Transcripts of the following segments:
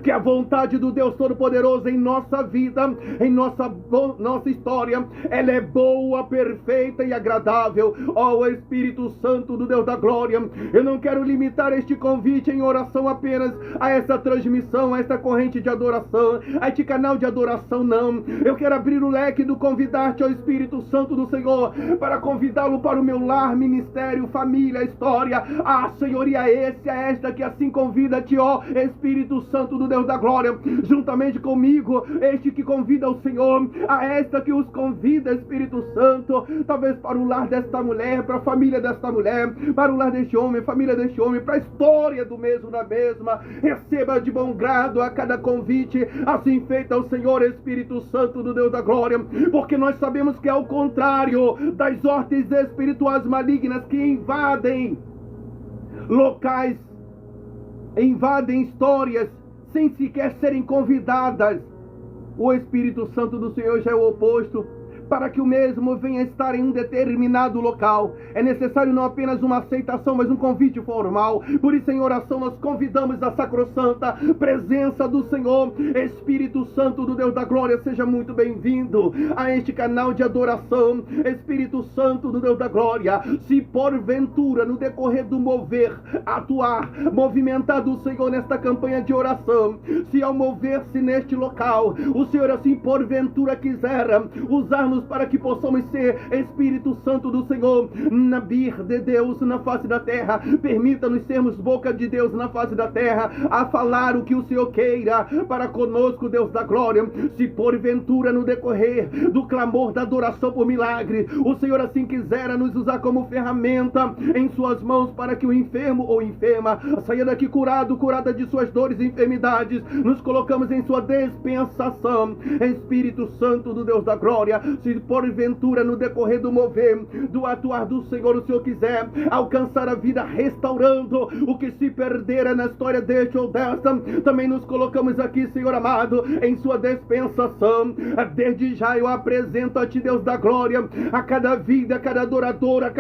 que a vontade do Deus Todo-Poderoso em nossa vida, em nossa história, ela é boa, perfeita e agradável. Ó Espírito Santo do Deus da glória, eu não quero limitar este convite em oração apenas a essa transmissão, a esta corrente de adoração, a este canal de adoração, não. Eu quero abrir o leque do convidar-te ao Espírito Santo do Senhor, para convidá-lo para o meu lar, ministério, família, história. Ah, Senhor, e a esse, a esta que assim convida-te, ó Espírito Santo do Deus da glória, juntamente comigo, este que convida o Senhor, a esta que os convida, Espírito Santo, talvez para o lar desta mulher, para a família desta mulher, para o lar deste homem, família deste homem, para a história do mesmo da mesma. Receba de bom grado a cada convite assim feito ao Senhor, Espírito Santo do Deus da glória, porque nós sabemos que é o contrário das hortes espirituais malignas que invadem locais, invadem histórias sem sequer serem convidadas. O Espírito Santo do Senhor já é o oposto. Para que o mesmo venha estar em um determinado local, é necessário não apenas uma aceitação, mas um convite formal. Por isso, em oração, nós convidamos a sacrossanta presença do Senhor. Espírito Santo do Deus da glória, seja muito bem-vindo a este canal de adoração. Espírito Santo do Deus da glória, se porventura no decorrer do mover, atuar, movimentar do Senhor nesta campanha de oração, se ao mover-se neste local, o Senhor assim porventura quiser usar-nos para que possamos ser Espírito Santo do Senhor, Nabir de Deus na face da terra, permita-nos sermos boca de Deus na face da terra, a falar o que o Senhor queira para conosco, Deus da glória. Se porventura no decorrer do clamor da adoração por milagre, o Senhor assim quiser nos usar como ferramenta em suas mãos para que o enfermo ou enferma saia daqui curado, curada de suas dores e enfermidades, nos colocamos em sua dispensação. Espírito Santo do Deus da glória, se porventura no decorrer do mover, do atuar do Senhor, o Senhor quiser alcançar a vida restaurando o que se perdera na história deste ou desta, também nos colocamos aqui, Senhor amado, em sua dispensação. Desde já eu apresento a Ti, Deus da glória, a cada vida, a cada adoradora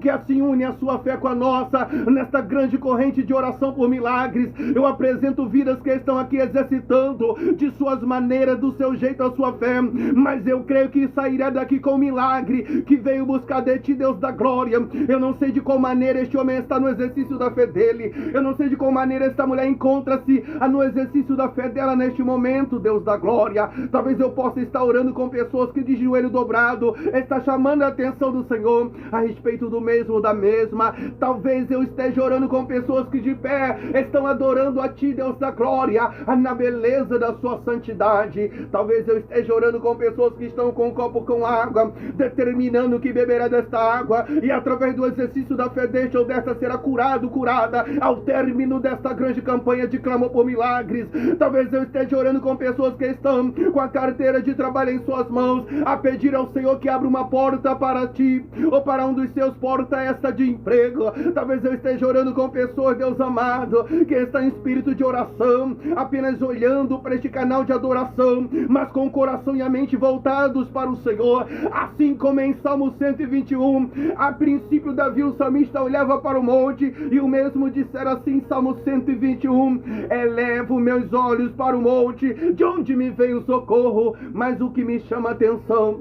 que assim une a sua fé com a nossa, nesta grande corrente de oração por milagres. Eu apresento vidas que estão aqui exercitando de suas maneiras, do seu jeito, a sua fé, mas eu creio que sairá daqui com um milagre que veio buscar de Ti, Deus da glória. Eu não sei de qual maneira este homem está no exercício da fé dele, eu não sei de qual maneira esta mulher encontra-se no exercício da fé dela neste momento, Deus da glória. Talvez eu possa estar orando com pessoas que de joelho dobrado está chamando a atenção do Senhor a respeito do mesmo ou da mesma. Talvez eu esteja orando com pessoas que de pé estão adorando a Ti, Deus da glória, na beleza da sua santidade. Talvez eu esteja orando com pessoas que estão com um copo com água, determinando que beberá desta água, e através do exercício da fé deste ou desta será curado, curada, ao término desta grande campanha de clamor por milagres. Talvez eu esteja orando com pessoas que estão com a carteira de trabalho em suas mãos, a pedir ao Senhor que abra uma porta para Ti, ou para um dos seus porta esta de emprego. Talvez eu esteja orando com pessoas, Deus amado, que está em espírito de oração, apenas olhando para este canal de adoração, mas com o coração e a mente voltados para o Senhor. Assim como em Salmo 121, a princípio Davi o salmista olhava para o monte, e o mesmo dissera assim, Salmo 121, elevo meus olhos para o monte, de onde me vem o socorro. Mas o que me chama a atenção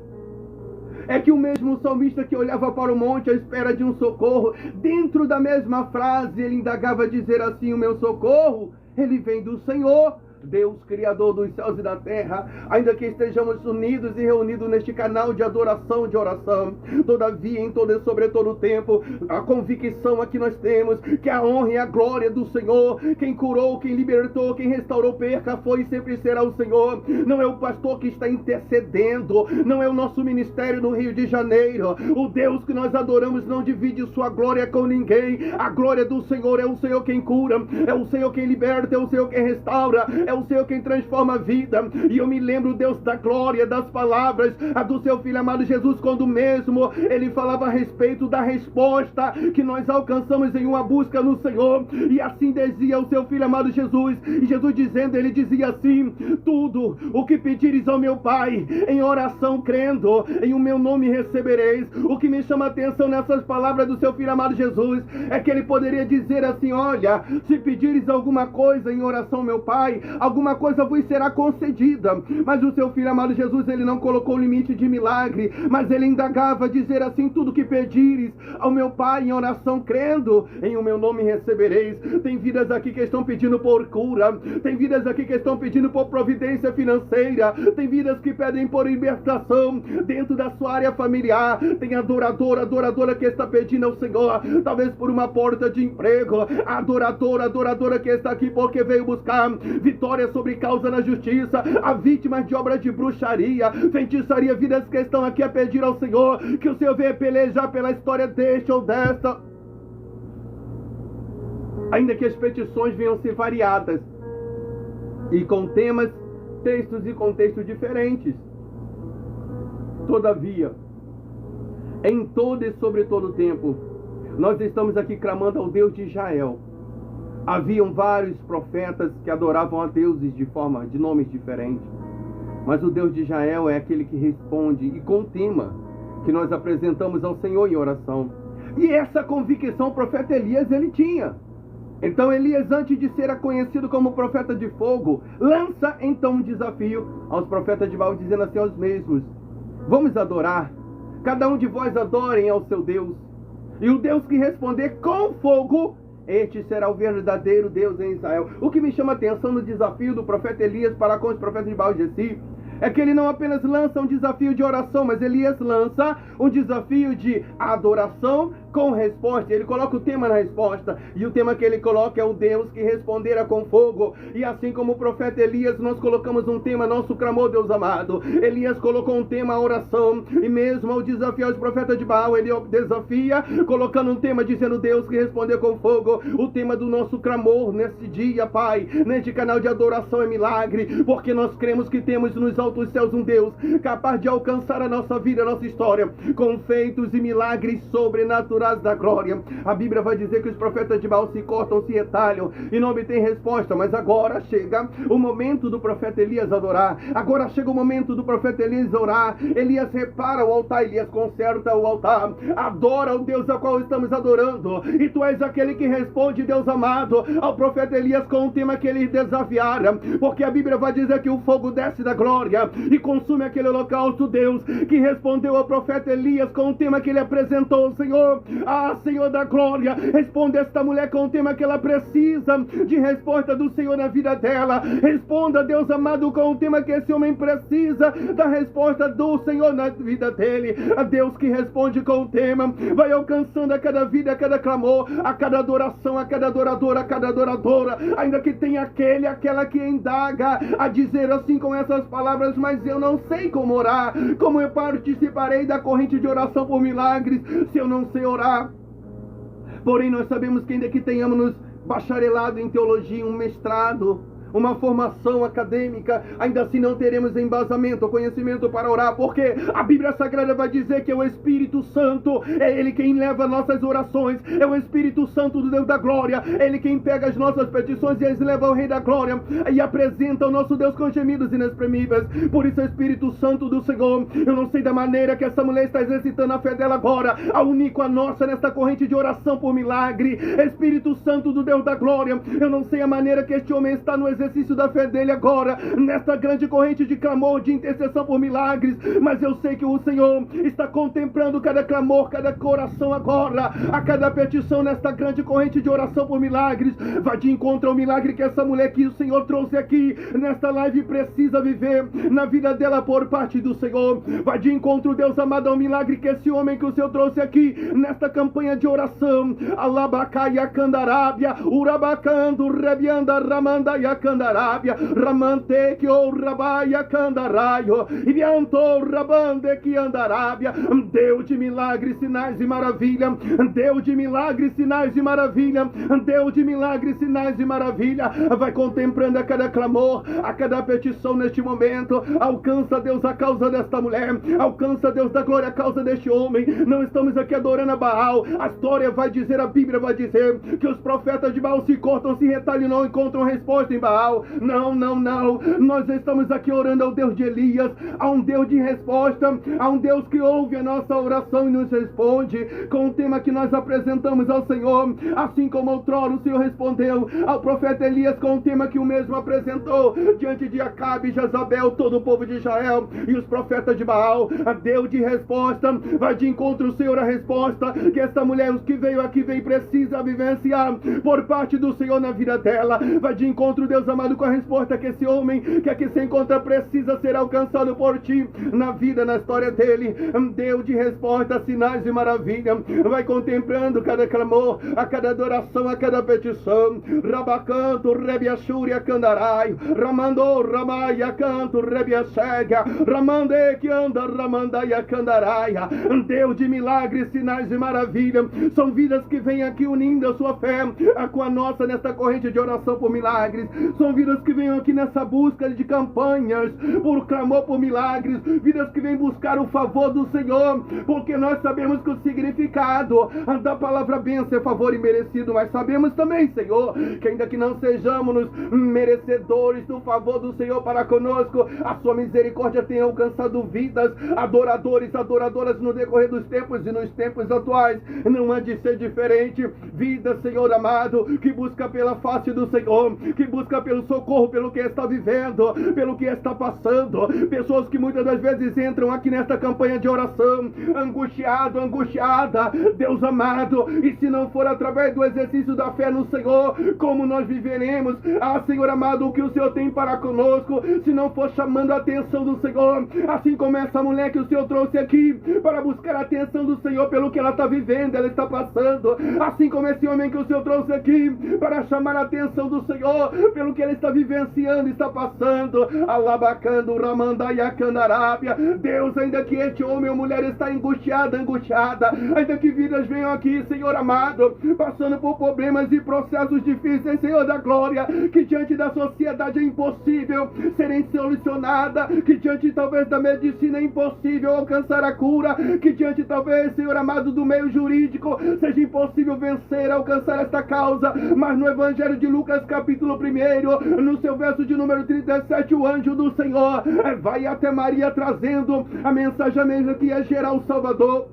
é que o mesmo salmista que olhava para o monte à espera de um socorro, dentro da mesma frase ele indagava dizer assim, o meu socorro, ele vem do Senhor, Deus, Criador dos céus e da terra. Ainda que estejamos unidos e reunidos neste canal de adoração, de oração, todavia, em todo e sobre todo o tempo, a convicção aqui nós temos que a honra e a glória do Senhor, quem curou, quem libertou, quem restaurou perca, foi e sempre será o Senhor. Não é o pastor que está intercedendo, não é o nosso ministério no Rio de Janeiro. O Deus que nós adoramos não divide sua glória com ninguém. A glória do Senhor é o Senhor quem cura, é o Senhor quem liberta, é o Senhor quem restaura, é o Senhor quem transforma a vida. E eu me lembro, Deus da glória, das palavras do seu Filho amado Jesus, quando mesmo ele falava a respeito da resposta que nós alcançamos em uma busca no Senhor. E assim dizia o seu Filho amado Jesus. E Jesus dizendo, ele dizia assim: tudo o que pedires ao meu Pai em oração crendo, em o meu nome recebereis. O que me chama a atenção nessas palavras do seu Filho amado Jesus é que ele poderia dizer assim: olha, se pedires alguma coisa em oração ao meu Pai, alguma coisa vos será concedida. Mas o seu Filho amado Jesus, ele não colocou limite de milagre, mas ele indagava, dizer assim: tudo que pedires ao meu Pai em oração crendo, em o meu nome recebereis. Tem vidas aqui que estão pedindo por cura, tem vidas aqui que estão pedindo por providência financeira, tem vidas que pedem por libertação dentro da sua área familiar, tem adoradora que está pedindo ao Senhor, talvez por uma porta de emprego, adoradora que está aqui porque veio buscar vitória sobre causa na justiça, a vítimas de obra de bruxaria, feitiçaria, vidas que estão aqui a pedir ao Senhor que o Senhor venha pelejar pela história deste ou desta, ainda que as petições venham ser variadas e com temas, textos e contextos diferentes. Todavia, em todo e sobre todo o tempo, nós estamos aqui clamando ao Deus de Israel. Haviam vários profetas que adoravam a deuses de nomes diferentes, mas o Deus de Israel é aquele que responde, e com o tema que nós apresentamos ao Senhor em oração. E essa convicção o profeta Elias ele tinha. Então Elias, antes de ser conhecido como profeta de fogo, lança então um desafio aos profetas de Baal, dizendo assim aos mesmos: vamos adorar, cada um de vós adorem ao seu Deus, e o Deus que responder com fogo, este será o verdadeiro Deus em Israel. O que me chama a atenção no desafio do profeta Elias para com os profetas de Baal de Gessi é que ele não apenas lança um desafio de oração, mas Elias lança um desafio de adoração com resposta. Ele coloca o tema na resposta, e o tema que ele coloca é o Deus que responderá com fogo. E assim como o profeta Elias, nós colocamos um tema, nosso clamor, Deus amado. Elias colocou um tema, a oração, e mesmo ao desafiar os profetas de Baal, ele desafia, colocando um tema, dizendo Deus que responder com fogo. O tema do nosso clamor nesse dia, Pai, neste canal de adoração é milagre, porque nós cremos que temos nos altos céus um Deus capaz de alcançar a nossa vida, a nossa história, com feitos e milagres sobrenaturais da glória. A Bíblia vai dizer que os profetas de Baal se cortam, se retalham e não obtêm resposta, mas agora chega o momento do profeta Elias adorar. Agora chega o momento do profeta Elias orar. Elias repara o altar, Elias conserta o altar, adora o Deus ao qual estamos adorando, e tu és aquele que responde, Deus amado, ao profeta Elias com o tema que ele desafiara, porque a Bíblia vai dizer que o fogo desce da glória e consome aquele holocausto. Deus que respondeu ao profeta Elias com o tema que ele apresentou, Senhor, Senhor da glória, responda esta mulher com o tema que ela precisa de resposta do Senhor na vida dela. Responda, Deus amado, com o tema que esse homem precisa da resposta do Senhor na vida dele. A Deus que responde com o tema vai alcançando a cada vida, a cada clamor, a cada adoração, a cada adorador, a cada adoradora, ainda que tenha aquela que indaga a dizer assim com essas palavras: mas eu não sei como orar, como eu participarei da corrente de oração por milagres se eu não sei orar? Porém, nós sabemos que ainda que tenhamos nos bacharelado em teologia, um mestrado, uma formação acadêmica, ainda assim não teremos embasamento, conhecimento para orar, porque a Bíblia Sagrada vai dizer que é o Espírito Santo, é Ele quem leva nossas orações, é o Espírito Santo do Deus da glória, é Ele quem pega as nossas petições e as leva ao Rei da glória e apresenta o nosso Deus com gemidos inexprimíveis. Por isso, o Espírito Santo do Senhor, eu não sei da maneira que essa mulher está exercitando a fé dela agora, a unir com a nossa nesta corrente de oração por milagre. Espírito Santo do Deus da glória, eu não sei a maneira que este homem está no exercício da fé dele agora, nesta grande corrente de clamor, de intercessão por milagres, mas eu sei que o Senhor está contemplando cada clamor, cada coração agora, a cada petição nesta grande corrente de oração por milagres. Vai de encontro ao milagre que essa mulher que o Senhor trouxe aqui nesta live precisa viver na vida dela por parte do Senhor. Vai de encontro, Deus amado, ao milagre que esse homem que o Senhor trouxe aqui nesta campanha de oração. Alabacaia candarábia, urabacando, rebianda, ramanda, yacan candarábia, ramante que o rabaia candaraio, e vianto rabande que andarábia. Deus de milagres, sinais e maravilha, Deus de milagres, sinais e maravilha, Deus de milagres, sinais e maravilha. Vai contemplando a cada clamor, a cada petição neste momento. Alcança, Deus, a causa desta mulher, alcança, Deus da glória, a causa deste homem. Não estamos aqui adorando a Baal. A história vai dizer, a Bíblia vai dizer que os profetas de Baal se cortam, se retalham, não encontram resposta em Baal. Não, não, não. Nós estamos aqui orando ao Deus de Elias, a um Deus de resposta, a um Deus que ouve a nossa oração e nos responde com o tema que nós apresentamos ao Senhor, assim como outrora o Senhor respondeu ao profeta Elias com o tema que o mesmo apresentou diante de Acabe, Jezabel, todo o povo de Israel e os profetas de Baal. A Deus de resposta, vai de encontro, Senhor, a resposta que esta mulher, os que veio aqui, vem precisa vivenciar por parte do Senhor na vida dela. Vai de encontro, Deus amado, com a resposta que esse homem que aqui se encontra precisa ser alcançado por ti na vida, na história dele. Deus de resposta, sinais e maravilha. Vai contemplando cada clamor, a cada adoração, a cada petição. Rabacanto, rebiaxúria, candaraio, ramando, ramaia, canto, rebiaxega, ramande que anda, ramandaia, candaraia. Deus de milagres, sinais e maravilha. São vidas que vêm aqui unindo a sua fé com a nossa nesta corrente de oração por milagres. São vidas que vêm aqui nessa busca de campanhas por clamor por milagres. Vidas que vêm buscar o favor do Senhor, porque nós sabemos que o significado da palavra bênção é favor e merecido, mas sabemos também, Senhor, que ainda que não sejamos merecedores do favor do Senhor para conosco, a sua misericórdia tem alcançado vidas, adoradores, adoradoras no decorrer dos tempos e nos tempos atuais. Não há de ser diferente. Vida, Senhor amado, que busca pela face do Senhor, que busca pelo socorro, pelo que está vivendo, pelo que está passando. Pessoas que muitas das vezes entram aqui nesta campanha de oração, angustiado, angustiada, Deus amado, e se não for através do exercício da fé no Senhor, como nós viveremos? Ah, Senhor amado, o que o Senhor tem para conosco, se não for chamando a atenção do Senhor, assim como essa mulher que o Senhor trouxe aqui, para buscar a atenção do Senhor pelo que ela está vivendo, ela está passando, assim como esse homem que o Senhor trouxe aqui, para chamar a atenção do Senhor, pelo que ele está vivenciando, está passando, alabacando, ramandaia, candarábia. Deus, ainda que este homem ou mulher está angustiada, ainda que vidas venham aqui, Senhor amado, passando por problemas e processos difíceis, Senhor da glória, que diante da sociedade é impossível serem solucionadas, que diante talvez da medicina é impossível alcançar a cura, que diante talvez, Senhor amado, do meio jurídico seja impossível vencer, alcançar esta causa, mas no Evangelho de Lucas capítulo 1, no seu verso de número 37, o anjo do Senhor vai até Maria trazendo a mensagem que ia gerar o Salvador.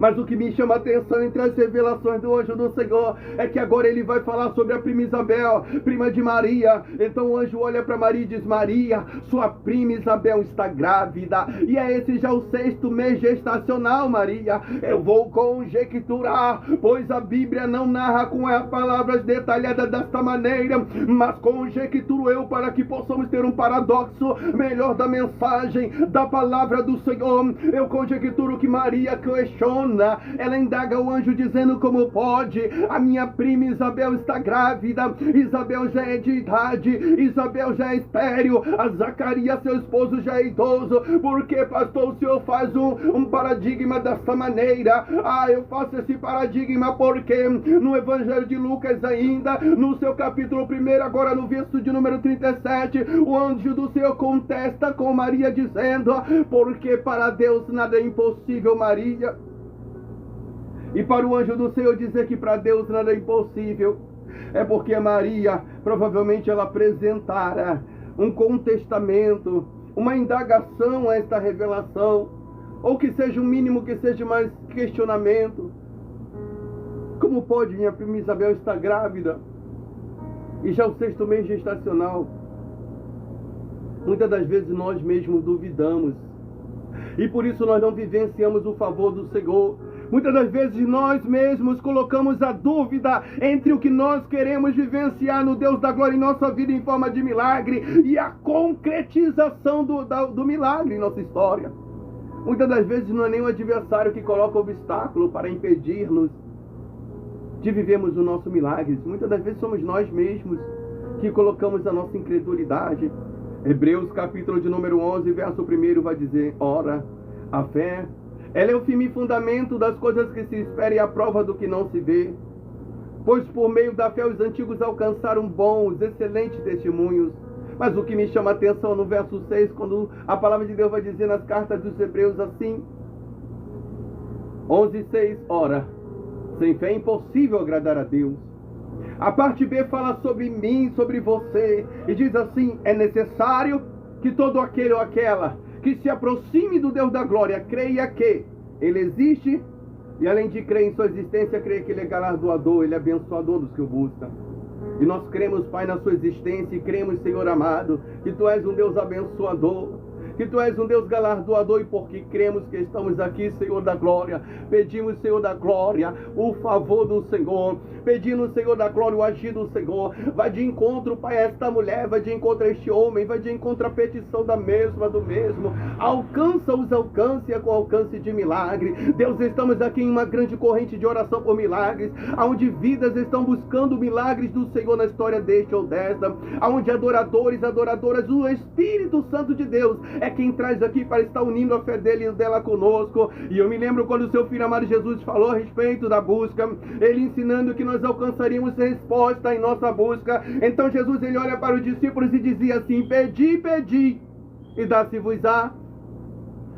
Mas o que me chama a atenção entre as revelações do anjo do Senhor é que agora ele vai falar sobre a prima Isabel, prima de Maria. Então o anjo olha para Maria e diz: Maria, sua prima Isabel está grávida, e é esse já o 6º mês gestacional, Maria. Eu vou conjecturar, pois a Bíblia não narra com as palavras detalhadas desta maneira, mas conjecturo eu para que possamos ter um paradoxo melhor da mensagem da palavra do Senhor. Eu conjecturo que Maria questiona, ela indaga o anjo dizendo: como pode? A minha prima Isabel está grávida, Isabel já é de idade, Isabel já é estéril, a Zacarias, seu esposo, já é idoso. Por que, pastor, o senhor faz um paradigma dessa maneira? Ah, eu faço esse paradigma porque no Evangelho de Lucas ainda, no seu capítulo 1, agora no verso de número 37, o anjo do Senhor contesta com Maria dizendo: porque para Deus nada é impossível, Maria. E para o anjo do Senhor dizer que para Deus nada é impossível, é porque Maria, provavelmente ela apresentara um contestamento, uma indagação a esta revelação, ou que seja o mínimo, que seja mais questionamento. Como pode minha prima Isabel estar grávida e já o 6º mês gestacional? Muitas das vezes nós mesmos duvidamos, e por isso nós não vivenciamos o favor do Senhor. Muitas das vezes nós mesmos colocamos a dúvida entre o que nós queremos vivenciar no Deus da glória em nossa vida em forma de milagre e a concretização do milagre em nossa história. Muitas das vezes não é nem o adversário que coloca obstáculo para impedir-nos de vivermos o nosso milagre. Muitas das vezes somos nós mesmos que colocamos a nossa incredulidade. Hebreus capítulo de número 11, verso 1 vai dizer: ora, a fé, ela é o firme fundamento das coisas que se espera e a prova do que não se vê. Pois por meio da fé os antigos alcançaram bons, excelentes testemunhos. Mas o que me chama a atenção no verso 6, quando a palavra de Deus vai dizer nas cartas dos Hebreus assim, 11:6, ora, sem fé é impossível agradar a Deus. A parte B fala sobre mim, sobre você, e diz assim: é necessário que todo aquele ou aquela que se aproxime do Deus da glória creia que Ele existe, e além de crer em sua existência, creia que Ele é galardoador, Ele é abençoador dos que o buscam. E nós cremos, Pai, na sua existência, e cremos, Senhor amado, que Tu és um Deus abençoador, que Tu és um Deus galardoador, e porque cremos que estamos aqui, Senhor da glória, pedimos, Senhor da glória, o favor do Senhor, pedimos, Senhor da glória, o agir do Senhor. Vai de encontro, Pai, a esta mulher, vai de encontro a este homem, vai de encontro a petição da mesma, do mesmo, alcança-os, alcance com alcance de milagre. Deus, estamos aqui em uma grande corrente de oração por milagres, onde vidas estão buscando milagres do Senhor na história deste ou desta, onde adoradores, adoradoras, o Espírito Santo de Deus é quem traz aqui para estar unindo a fé dele e dela conosco. E eu me lembro quando o seu filho amado Jesus falou a respeito da busca, ele ensinando que nós alcançaríamos resposta em nossa busca. Então Jesus, ele olha para os discípulos e dizia assim: pedi, pedi, e dá-se-vos-á,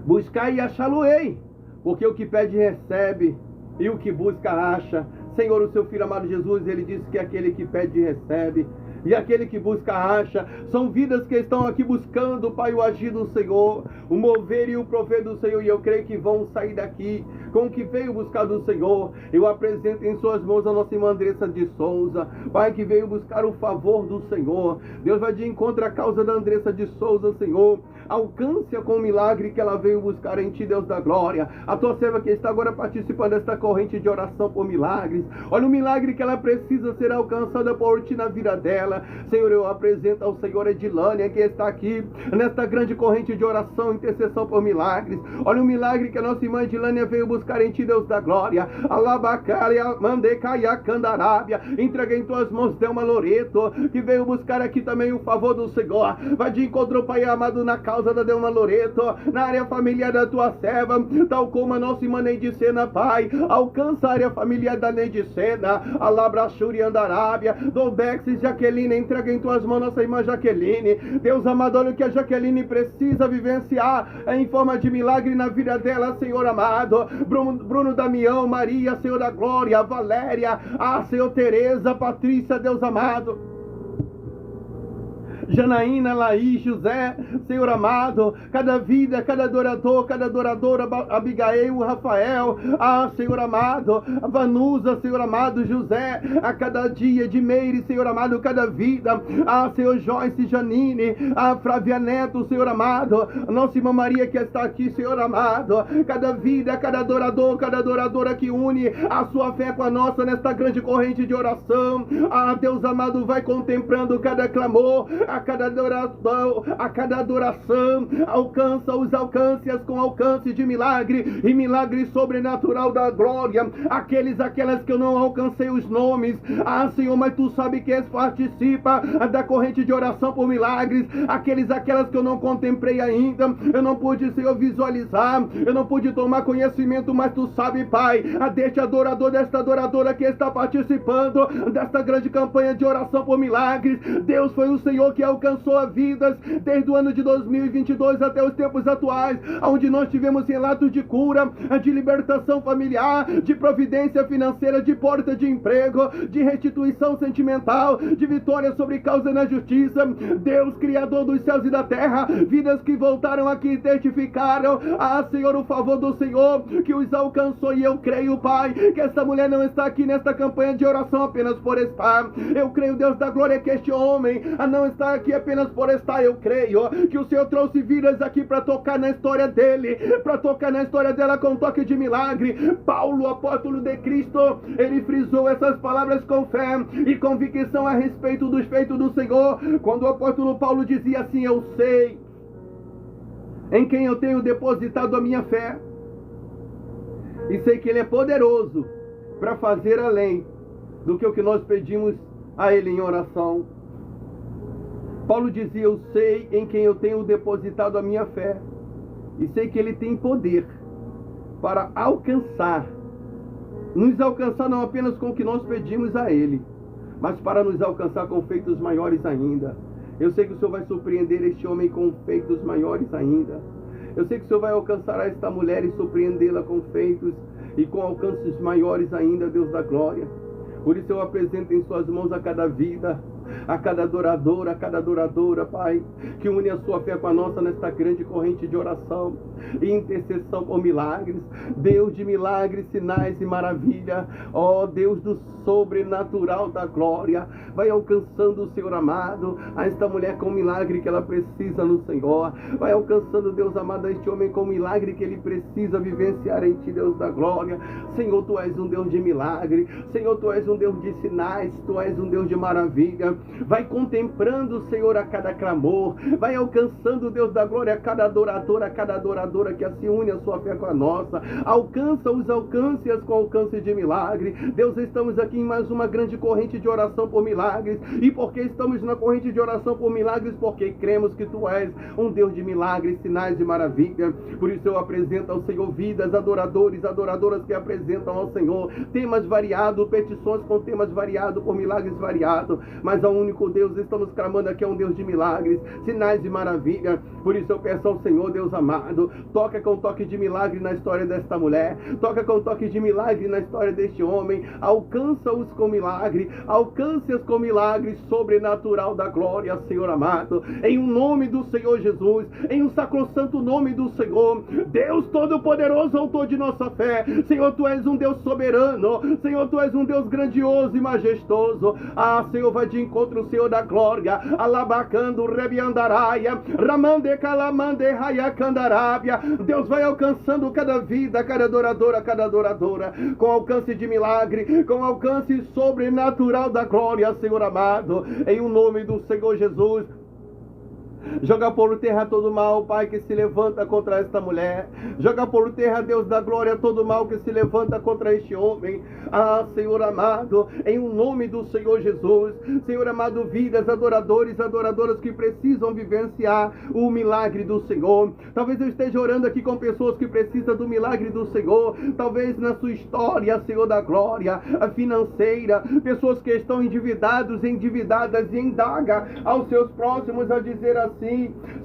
buscai e achá-lo-ei, porque o que pede recebe, e o que busca acha. Senhor, o seu filho amado Jesus, ele disse que aquele que pede recebe, e aquele que busca acha. São vidas que estão aqui buscando, Pai, o agir do Senhor, o mover e o prover do Senhor, e eu creio que vão sair daqui com o que veio buscar do Senhor. Eu apresento em suas mãos a nossa irmã Andressa de Souza, Pai, que veio buscar o favor do Senhor. Deus, vai de encontro à causa da Andressa de Souza, Senhor, alcance-a com o milagre que ela veio buscar em Ti, Deus da glória. A Tua serva que está agora participando desta corrente de oração por milagres, olha o milagre que ela precisa ser alcançada por Ti na vida dela. Senhor, eu apresento ao Senhor Edilânia, que está aqui nesta grande corrente de oração, intercessão por milagres. Olha o milagre que a nossa irmã Edilânia veio buscar em Ti, Deus da glória. Alabacaria, mandecaia, candarábia, entrega em Tuas mãos Delma Loreto, que veio buscar aqui também o favor do Senhor. Vai de encontro, Pai amado, na causa da Delma Loreto, na área familiar da Tua serva, tal como a nossa irmã Neidicena, Pai, alcança a área familiar da Neidicena, Alabrachuri, Andarábia, Dobex e Jaqueline, entrega em Tuas mãos nossa irmã Jaqueline. Deus amado, olha o que a Jaqueline precisa vivenciar em forma de milagre na vida dela, Senhor amado. Bruno Damião, Maria, Senhor da glória, Valéria, Senhor Tereza, Patrícia, Deus amado, Janaína, Laís, José, Senhor amado, cada vida, cada adorador, cada adoradora, Abigail, Rafael, Senhor amado, Vanusa, Senhor amado, José, a cada dia, de Meire, Senhor amado, cada vida, Senhor Joyce, Janine, Flávia Neto, Senhor amado, nossa irmã Maria que está aqui, Senhor amado, cada vida, cada adorador, cada adoradora que une a sua fé com a nossa nesta grande corrente de oração. Deus amado, vai contemplando cada clamor, a cada adoração, alcança-os, alcance-as com alcance de milagre e milagre sobrenatural da glória. Aquelas que eu não alcancei os nomes, Senhor, mas Tu sabe que participa da corrente de oração por milagres. Aquelas que eu não contemplei ainda, eu não pude, Senhor, visualizar, eu não pude tomar conhecimento, mas Tu sabe, Pai, deste adorador, desta adoradora que está participando desta grande campanha de oração por milagres. Deus, foi o Senhor que alcançou a vidas desde o ano de 2022 até os tempos atuais, onde nós tivemos relatos de cura, de libertação familiar, de providência financeira, de porta de emprego, de restituição sentimental, de vitória sobre causa na justiça. Deus, Criador dos céus e da terra, vidas que voltaram aqui e testificaram, Senhor, o favor do Senhor que os alcançou. E eu creio, Pai, que esta mulher não está aqui nesta campanha de oração apenas por estar. Eu creio, Deus da glória, que este homem não está aqui apenas por estar. Eu creio que o Senhor trouxe vidas aqui para tocar na história dele, para tocar na história dela com um toque de milagre. Paulo, apóstolo de Cristo, ele frisou essas palavras com fé e convicção a respeito dos feitos do Senhor, quando o apóstolo Paulo dizia assim: eu sei em quem eu tenho depositado a minha fé, e sei que Ele é poderoso para fazer além do que o que nós pedimos a Ele em oração. Paulo dizia: eu sei em quem eu tenho depositado a minha fé, e sei que ele tem poder para nos alcançar não apenas com o que nós pedimos a ele, mas para nos alcançar com feitos maiores ainda. Eu sei que o Senhor vai surpreender este homem com feitos maiores ainda. Eu sei que o Senhor vai alcançar esta mulher e surpreendê-la com feitos e com alcances maiores ainda, Deus da glória. Por isso eu apresento em suas mãos a cada vida, a cada adoradora, Pai, que une a sua fé com a nossa nesta grande corrente de oração e intercessão por milagres. Deus de milagres, sinais e maravilha, ó Deus do sobrenatural da glória, vai alcançando o Senhor amado a esta mulher com o milagre que ela precisa no Senhor. Vai alcançando, Deus amado, a este homem com o milagre que ele precisa vivenciar em Ti, Deus da glória. Senhor, Tu és um Deus de milagre. Senhor, Tu és um Deus de sinais. Tu és um Deus de maravilha. Vai contemplando, Senhor, a cada clamor. Vai alcançando, Deus da glória, a cada adoradora que se une a sua fé com a nossa. Alcança os alcances com alcance de milagre. Deus, estamos aqui em mais uma grande corrente de oração por milagres. E porque estamos na corrente de oração por milagres? Porque cremos que Tu és um Deus de milagres, sinais e maravilha. Por isso eu apresento ao Senhor vidas, adoradoras que apresentam ao Senhor temas variados, petições com temas variados, por milagres variados. Mas ao único Deus estamos clamando aqui, é um Deus de milagres, sinais e maravilha. Por isso eu peço ao Senhor, Deus amado, toca com toque de milagre na história desta mulher, toca com toque de milagre na história deste homem, alcança-os com milagre, alcance-os com milagre sobrenatural da glória, Senhor amado, em o nome do Senhor Jesus, em o sacrossanto nome do Senhor, Deus Todo-Poderoso, autor de nossa fé. Senhor, Tu és um Deus soberano, Senhor, Tu és um Deus grandioso e majestoso. Ah, Senhor, vai de encontro, Senhor da glória, alabacando, rebiandaraia, ramande, calamande, rayacandarábia. Deus vai alcançando cada vida, cada adoradora, com alcance de milagre, com alcance sobrenatural da glória, Senhor amado, em o nome do Senhor Jesus. Joga por terra todo mal, Pai, que se levanta contra esta mulher. Joga por terra, Deus da glória, todo mal que se levanta contra este homem. Ah, Senhor amado, em o nome do Senhor Jesus. Senhor amado, vidas, adoradoras que precisam vivenciar o milagre do Senhor. Talvez eu esteja orando aqui com pessoas que precisam do milagre do Senhor. Talvez na sua história, Senhor da glória, a financeira, pessoas que estão endividadas e indaga aos seus próximos a dizer assim: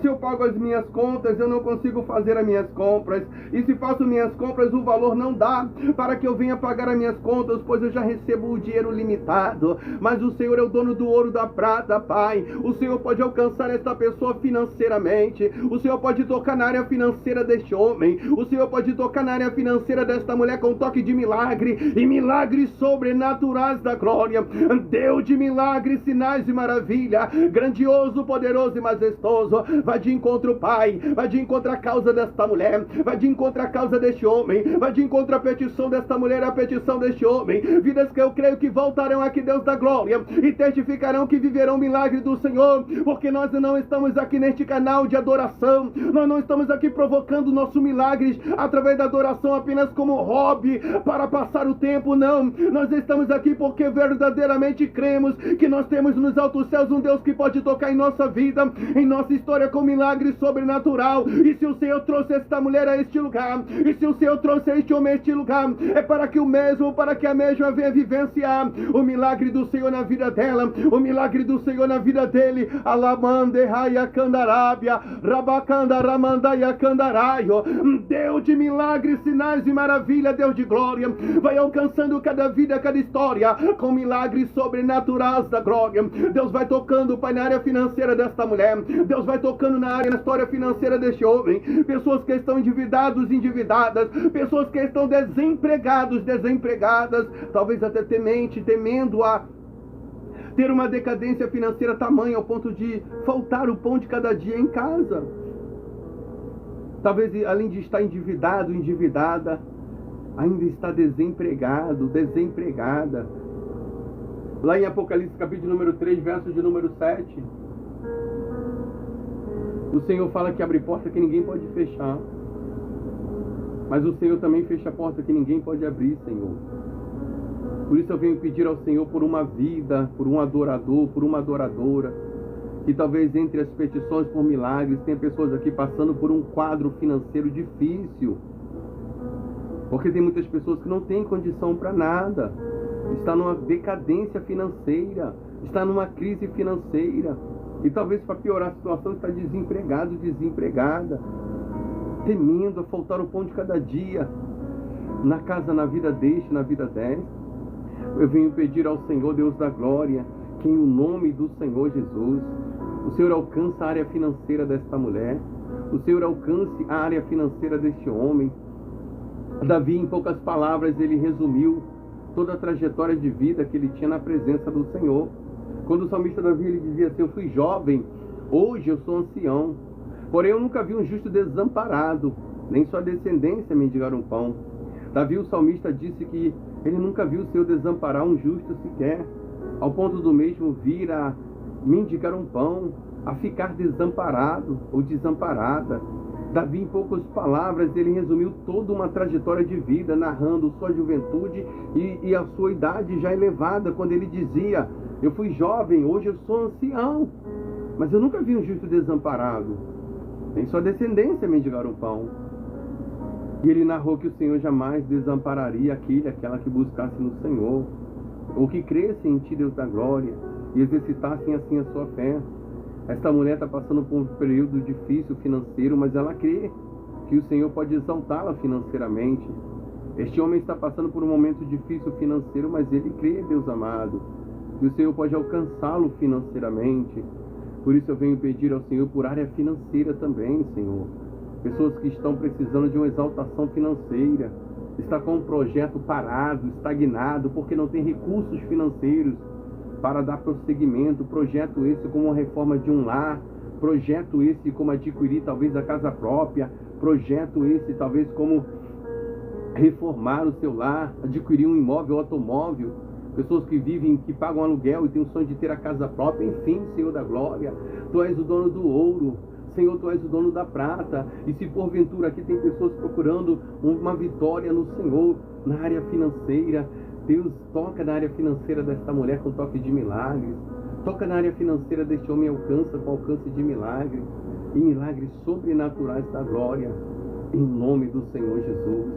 se eu pago as minhas contas, eu não consigo fazer as minhas compras, e se faço minhas compras, o valor não dá para que eu venha pagar as minhas contas, pois eu já recebo o dinheiro limitado. Mas o Senhor é o dono do ouro, da prata, Pai. O Senhor pode alcançar esta pessoa financeiramente. O Senhor pode tocar na área financeira deste homem. O Senhor pode tocar na área financeira desta mulher com toque de milagre, e milagres sobrenaturais da glória. Deus de milagres, sinais e maravilha, grandioso, poderoso e majestoso. Vai de encontro, Pai, vai de encontro à causa desta mulher, vai de encontro à causa deste homem, vai de encontro à petição desta mulher, à petição deste homem. Vidas que eu creio que voltarão aqui, Deus da glória, e testificarão que viverão o milagre do Senhor, porque nós não estamos aqui neste canal de adoração, nós não estamos aqui provocando nossos milagres através da adoração apenas como hobby para passar o tempo, não. Nós estamos aqui porque verdadeiramente cremos que nós temos nos altos céus um Deus que pode tocar em nossa vida, em nossa história, com milagre sobrenatural. E se o Senhor trouxe esta mulher a este lugar, e se o Senhor trouxe este homem a este lugar, é para que a mesma venha vivenciar o milagre do Senhor na vida dela, o milagre do Senhor na vida dele. Alamande raia candarábia, rabacanda ramandaia candaraio. Deus de milagres, sinais e maravilha, Deus de glória, vai alcançando cada vida, cada história, com milagres sobrenaturais da glória. Deus vai tocando, Pai, na área financeira desta mulher. Deus vai tocando na história financeira deste homem. Pessoas que estão endividadas, pessoas que estão desempregadas, talvez até temendo a ter uma decadência financeira tamanha ao ponto de faltar o pão de cada dia em casa. Talvez, além de estar endividada, ainda está desempregada. Lá em Apocalipse, capítulo número 3, verso de número 7, o Senhor fala que abre porta que ninguém pode fechar, mas o Senhor também fecha a porta que ninguém pode abrir, Senhor. Por isso eu venho pedir ao Senhor por uma vida, por um adorador, por uma adoradora, que talvez entre as petições por milagres tenha pessoas aqui passando por um quadro financeiro difícil, porque tem muitas pessoas que não têm condição para nada, está numa decadência financeira, está numa crise financeira, e talvez para piorar a situação está desempregado, desempregada, temendo a faltar o pão de cada dia, na casa, na vida deste, na vida desta. Eu venho pedir ao Senhor, Deus da glória, que em nome do Senhor Jesus, o Senhor alcance a área financeira desta mulher, o Senhor alcance a área financeira deste homem. Davi, em poucas palavras, ele resumiu toda a trajetória de vida que ele tinha na presença do Senhor. Quando o salmista Davi, ele dizia assim: eu fui jovem, hoje eu sou ancião, porém eu nunca vi um justo desamparado, nem sua descendência mendigar um pão. Davi, o salmista, disse que ele nunca viu o Senhor desamparar um justo sequer, ao ponto do mesmo vir a mendigar um pão, a ficar desamparado ou desamparada. Davi, em poucas palavras, ele resumiu toda uma trajetória de vida, narrando sua juventude e a sua idade já elevada, quando ele dizia: eu fui jovem, hoje eu sou ancião, mas eu nunca vi um justo desamparado, nem sua descendência mendigar um pão. E ele narrou que o Senhor jamais desampararia aquela que buscasse no Senhor, ou que cresce em Ti, Deus da glória, e exercitassem assim a sua fé. Esta mulher está passando por um período difícil financeiro, mas ela crê que o Senhor pode exaltá-la financeiramente. Este homem está passando por um momento difícil financeiro, mas ele crê, Deus amado, que o Senhor pode alcançá-lo financeiramente. Por isso eu venho pedir ao Senhor por área financeira também, Senhor. Pessoas que estão precisando de uma exaltação financeira, está com um projeto parado, estagnado, porque não tem recursos financeiros para dar prosseguimento. Projeto esse como uma reforma de um lar, projeto esse como adquirir talvez a casa própria, projeto esse talvez como reformar o seu lar, adquirir um imóvel, automóvel. Pessoas que vivem, que pagam aluguel e têm o sonho de ter a casa própria. Enfim, Senhor da glória, Tu és o dono do ouro, Senhor, Tu és o dono da prata. E se porventura aqui tem pessoas procurando uma vitória no Senhor, na área financeira, Deus, toca na área financeira desta mulher com toque de milagres. Toca na área financeira deste homem, alcança com alcance de milagre, e milagres sobrenaturais da glória, em nome do Senhor Jesus.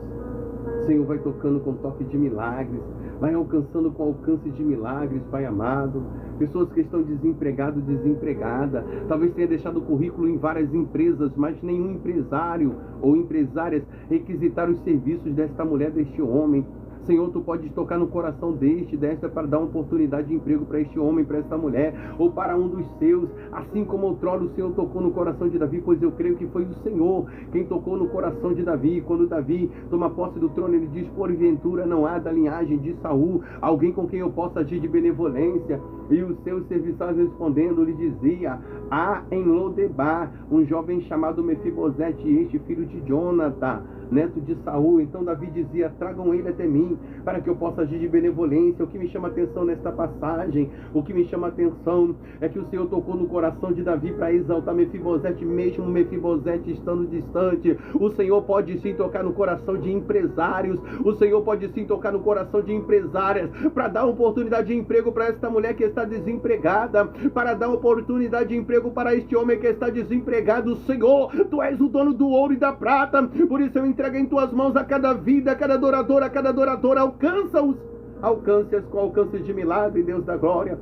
Senhor, vai tocando com toque de milagres, vai alcançando com alcance de milagres, Pai amado. Pessoas que estão desempregadas, desempregada, talvez tenha deixado o currículo em várias empresas, mas nenhum empresário ou empresárias requisitaram os serviços desta mulher, deste homem. Senhor, Tu podes tocar no coração desta para dar uma oportunidade de emprego para este homem, para esta mulher, ou para um dos seus, assim como outrora o Senhor tocou no coração de Davi, pois eu creio que foi o Senhor quem tocou no coração de Davi. Quando Davi toma posse do trono, ele diz: porventura não há da linhagem de Saul alguém com quem eu possa agir de benevolência? E os seus serviçais respondendo, lhe dizia: há em Lodebar um jovem chamado Mefibosete, este filho de Jonatã, neto de Saul. Então Davi dizia: tragam ele até mim, para que eu possa agir de benevolência. O que me chama a atenção nesta passagem, o que me chama a atenção é que o Senhor tocou no coração de Davi para exaltar Mefibosete, mesmo Mefibosete estando distante. O Senhor pode sim tocar no coração de empresários, o Senhor pode sim tocar no coração de empresárias, para dar oportunidade de emprego para esta mulher que está desempregada, para dar oportunidade de emprego para este homem que está desempregado. Senhor, Tu és o dono do ouro e da prata, por isso eu entrego em Tuas mãos a cada vida, a cada adorador, a cada adoradora. Alcança-os, alcance-as com alcance de milagre, Deus da glória,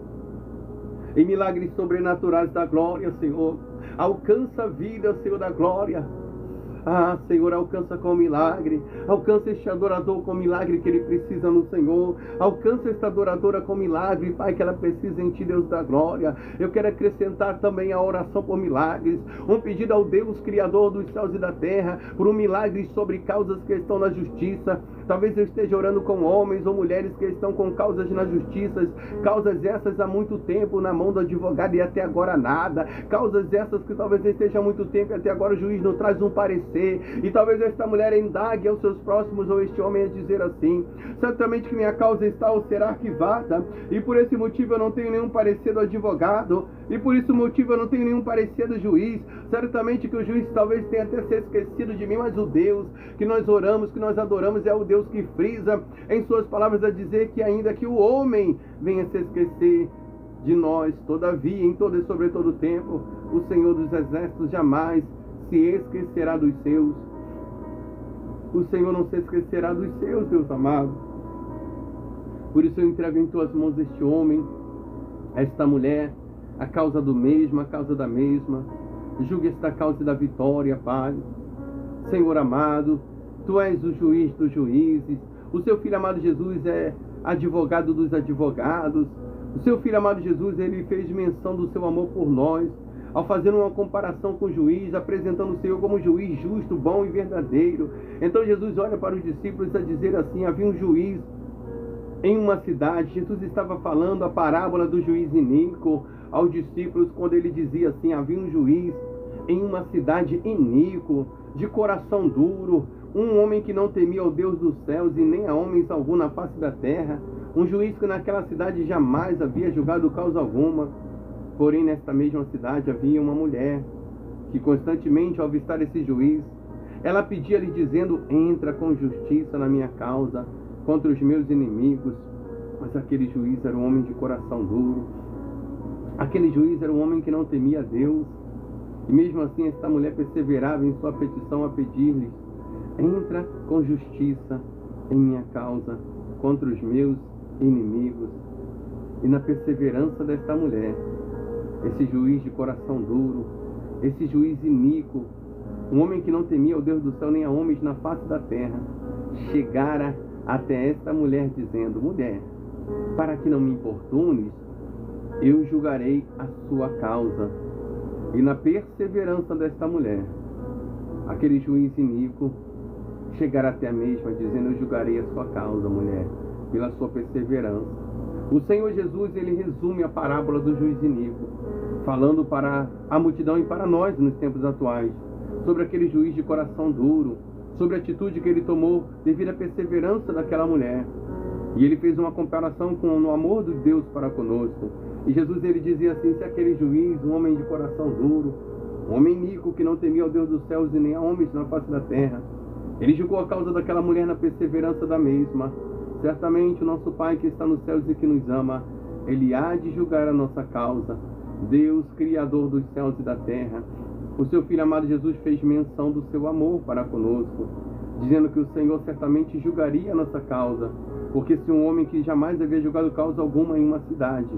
em milagres sobrenaturais da glória, Senhor. Alcança a vida, Senhor da glória. Ah, Senhor, alcança com milagre. Alcança este adorador com milagre que ele precisa no Senhor. Alcança esta adoradora com milagre, Pai, que ela precisa em Ti, Deus da glória. Eu quero acrescentar também a oração por milagres. Um pedido ao Deus, Criador dos céus e da terra, por um milagre sobre causas que estão na justiça. Talvez eu esteja orando com homens ou mulheres que estão com causas na justiça. Causas essas há muito tempo na mão do advogado e até agora nada. Causas essas que talvez esteja há muito tempo e até agora o juiz não traz um parecer. E talvez esta mulher indague aos seus próximos ou este homem a dizer assim: certamente que minha causa está ou será arquivada, e por esse motivo eu não tenho nenhum parecer do advogado, e por esse motivo eu não tenho nenhum parecer do juiz. Certamente que o juiz talvez tenha até se esquecido de mim, mas o Deus que nós oramos, que nós adoramos, é o Deus que frisa em suas palavras a dizer que ainda que o homem venha se esquecer de nós. Todavia, em todo e sobre todo tempo, o Senhor dos Exércitos jamais se esquecerá dos seus. O Senhor não se esquecerá dos seus, Deus amado. Por isso eu entrego em tuas mãos este homem, esta mulher, a causa do mesmo, a causa da mesma. Julgue esta causa da vitória, Pai. Senhor amado, Tu és o juiz dos juízes. O Seu Filho amado Jesus é advogado dos advogados. O Seu Filho amado Jesus, Ele fez menção do Seu amor por nós, ao fazer uma comparação com o juiz, apresentando o Senhor como juiz justo, bom e verdadeiro. Então Jesus olha para os discípulos a dizer assim: havia um juiz em uma cidade. Jesus estava falando a parábola do juiz iníquo aos discípulos, quando ele dizia assim: havia um juiz em uma cidade iníquo, de coração duro, um homem que não temia ao Deus dos céus e nem a homens algum na face da terra, um juiz que naquela cidade jamais havia julgado causa alguma. Porém, nesta mesma cidade havia uma mulher que constantemente, ao avistar esse juiz, ela pedia-lhe dizendo: entra com justiça na minha causa contra os meus inimigos. Mas aquele juiz era um homem de coração duro. Aquele juiz era um homem que não temia a Deus. E mesmo assim esta mulher perseverava em sua petição a pedir-lhe: entra com justiça em minha causa contra os meus inimigos. E na perseverança desta mulher, esse juiz de coração duro, esse juiz iníquo, um homem que não temia ao Deus do céu nem a homens na face da terra, chegara até esta mulher dizendo: mulher, para que não me importunes, eu julgarei a sua causa. E na perseverança desta mulher, aquele juiz iníquo chegara até a mesma dizendo: eu julgarei a sua causa, mulher, pela sua perseverança. O Senhor Jesus, ele resume a parábola do juiz iníquo, falando para a multidão e para nós nos tempos atuais, sobre aquele juiz de coração duro, sobre a atitude que ele tomou devido à perseverança daquela mulher. E ele fez uma comparação com o amor de Deus para conosco. E Jesus, ele dizia assim: se aquele juiz, um homem de coração duro, um homem iníquo que não temia ao Deus dos céus e nem a homens na face da terra, ele julgou a causa daquela mulher na perseverança da mesma, certamente o nosso Pai que está nos céus e que nos ama, Ele há de julgar a nossa causa. Deus, Criador dos céus e da terra, o Seu Filho amado Jesus fez menção do Seu amor para conosco, dizendo que o Senhor certamente julgaria a nossa causa, porque se um homem que jamais havia julgado causa alguma em uma cidade,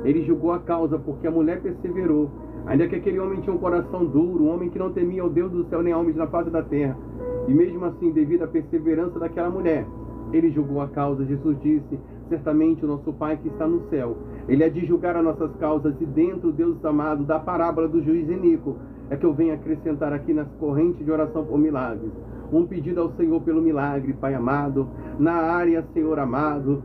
ele julgou a causa porque a mulher perseverou, ainda que aquele homem tinha um coração duro, um homem que não temia o Deus do céu nem a homens na face da terra, e mesmo assim, devido à perseverança daquela mulher, ele julgou a causa. Jesus disse: certamente o nosso Pai que está no céu, Ele há de julgar as nossas causas. E dentro, Deus amado, da parábola do juiz iníquo, é que eu venho acrescentar aqui nas correntes de oração por milagres, um pedido ao Senhor pelo milagre, Pai amado, na área, Senhor amado,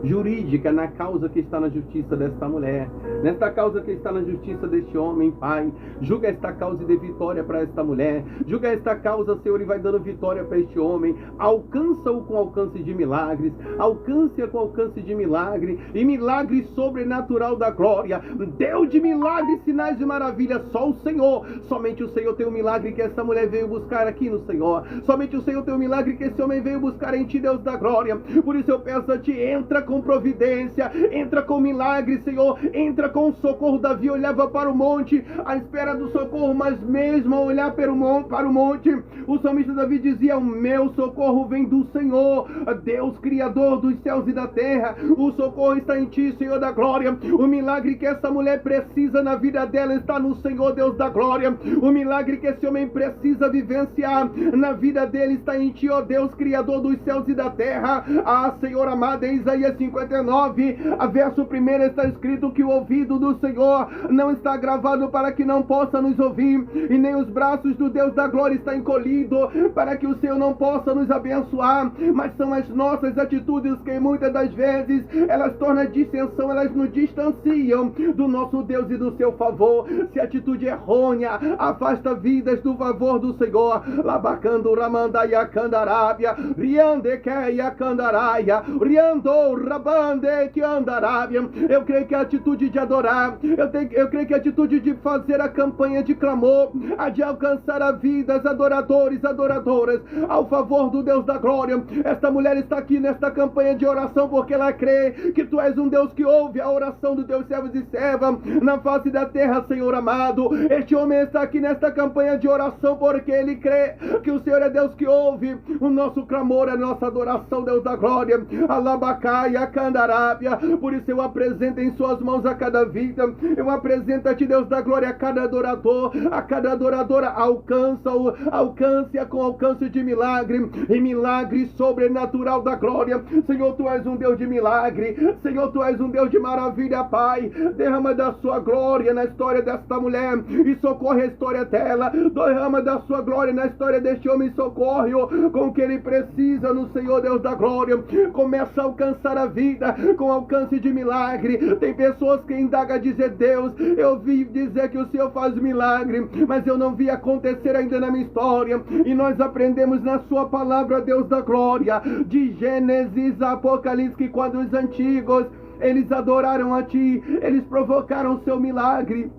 jurídica, na causa que está na justiça desta mulher, nesta causa que está na justiça deste homem, Pai. Julga esta causa e dê vitória para esta mulher. Julga esta causa, Senhor, e vai dando vitória para este homem. Alcança-o com alcance de milagres, alcance-a com alcance de milagre, e milagre sobrenatural da glória. Deus de milagres, sinais e maravilhas, só o Senhor, somente o Senhor tem o milagre que essa mulher veio buscar aqui no Senhor. Somente o Senhor tem o milagre que esse homem veio buscar em Ti, Deus da glória. Por isso eu peço a Ti: entra com providência, entra com milagre, Senhor, entra com socorro. Davi olhava para o monte à espera do socorro, mas mesmo ao olhar para o monte, o salmista Davi dizia: o meu socorro vem do Senhor, Deus Criador dos céus e da terra. O socorro está em Ti, Senhor da glória. O milagre que essa mulher precisa na vida dela está no Senhor, Deus da glória. O milagre que esse homem precisa vivenciar na vida dele está em Ti, ó Deus Criador dos céus e da terra. Ah, Senhor amado, em Isaías 59, a verso 1 está escrito que o ouvido do Senhor não está gravado para que não possa nos ouvir, e nem os braços do Deus da glória está encolhido para que o Senhor não possa nos abençoar, mas são as nossas atitudes que muitas das vezes elas tornam dissensão, elas nos distanciam do nosso Deus e do seu favor. Se a atitude errônea afasta vidas do favor do Senhor, Labacando Ramandaya Candarábia, Riandekeia Candaraia, Riando Rabande que andarábia. Eu creio que a atitude de adorar, eu creio que a atitude de fazer a campanha de clamor, a de alcançar a vidas, adoradores, adoradoras, ao favor do Deus da glória. Esta mulher está aqui nesta campanha de oração porque ela crê que tu és um Deus que ouve a oração dos teus servos e servas na face da terra, Senhor amado. Este homem está aqui nesta campanha de oração porque ele crê que o Senhor é Deus que ouve o nosso clamor, a nossa adoração, Deus da glória. Alabacaia, Candarábia. Por isso eu apresento em suas mãos a cada vida, eu apresento a ti, Deus da glória, a cada adorador, a cada adoradora. Alcance-a com alcance de milagre, e milagre sobrenatural da glória. Senhor, tu és um Deus de milagre, Senhor, tu és um Deus de maravilha, Pai. Derrama da sua glória na história desta mulher e socorre a história dela. Derrama da sua glória na história deste homem e socorre-o com o que ele precisa no Senhor, Deus da glória. Começa a alcançar a vida com alcance de milagre. Tem pessoas que indagam a dizer: Deus, eu vi dizer que o Senhor faz milagre, mas eu não vi acontecer ainda na minha história. E nós aprendemos na sua palavra, Deus da glória, de Gênesis a Apocalipse, que quando os antigos eles adoraram a ti, eles provocaram o seu milagre,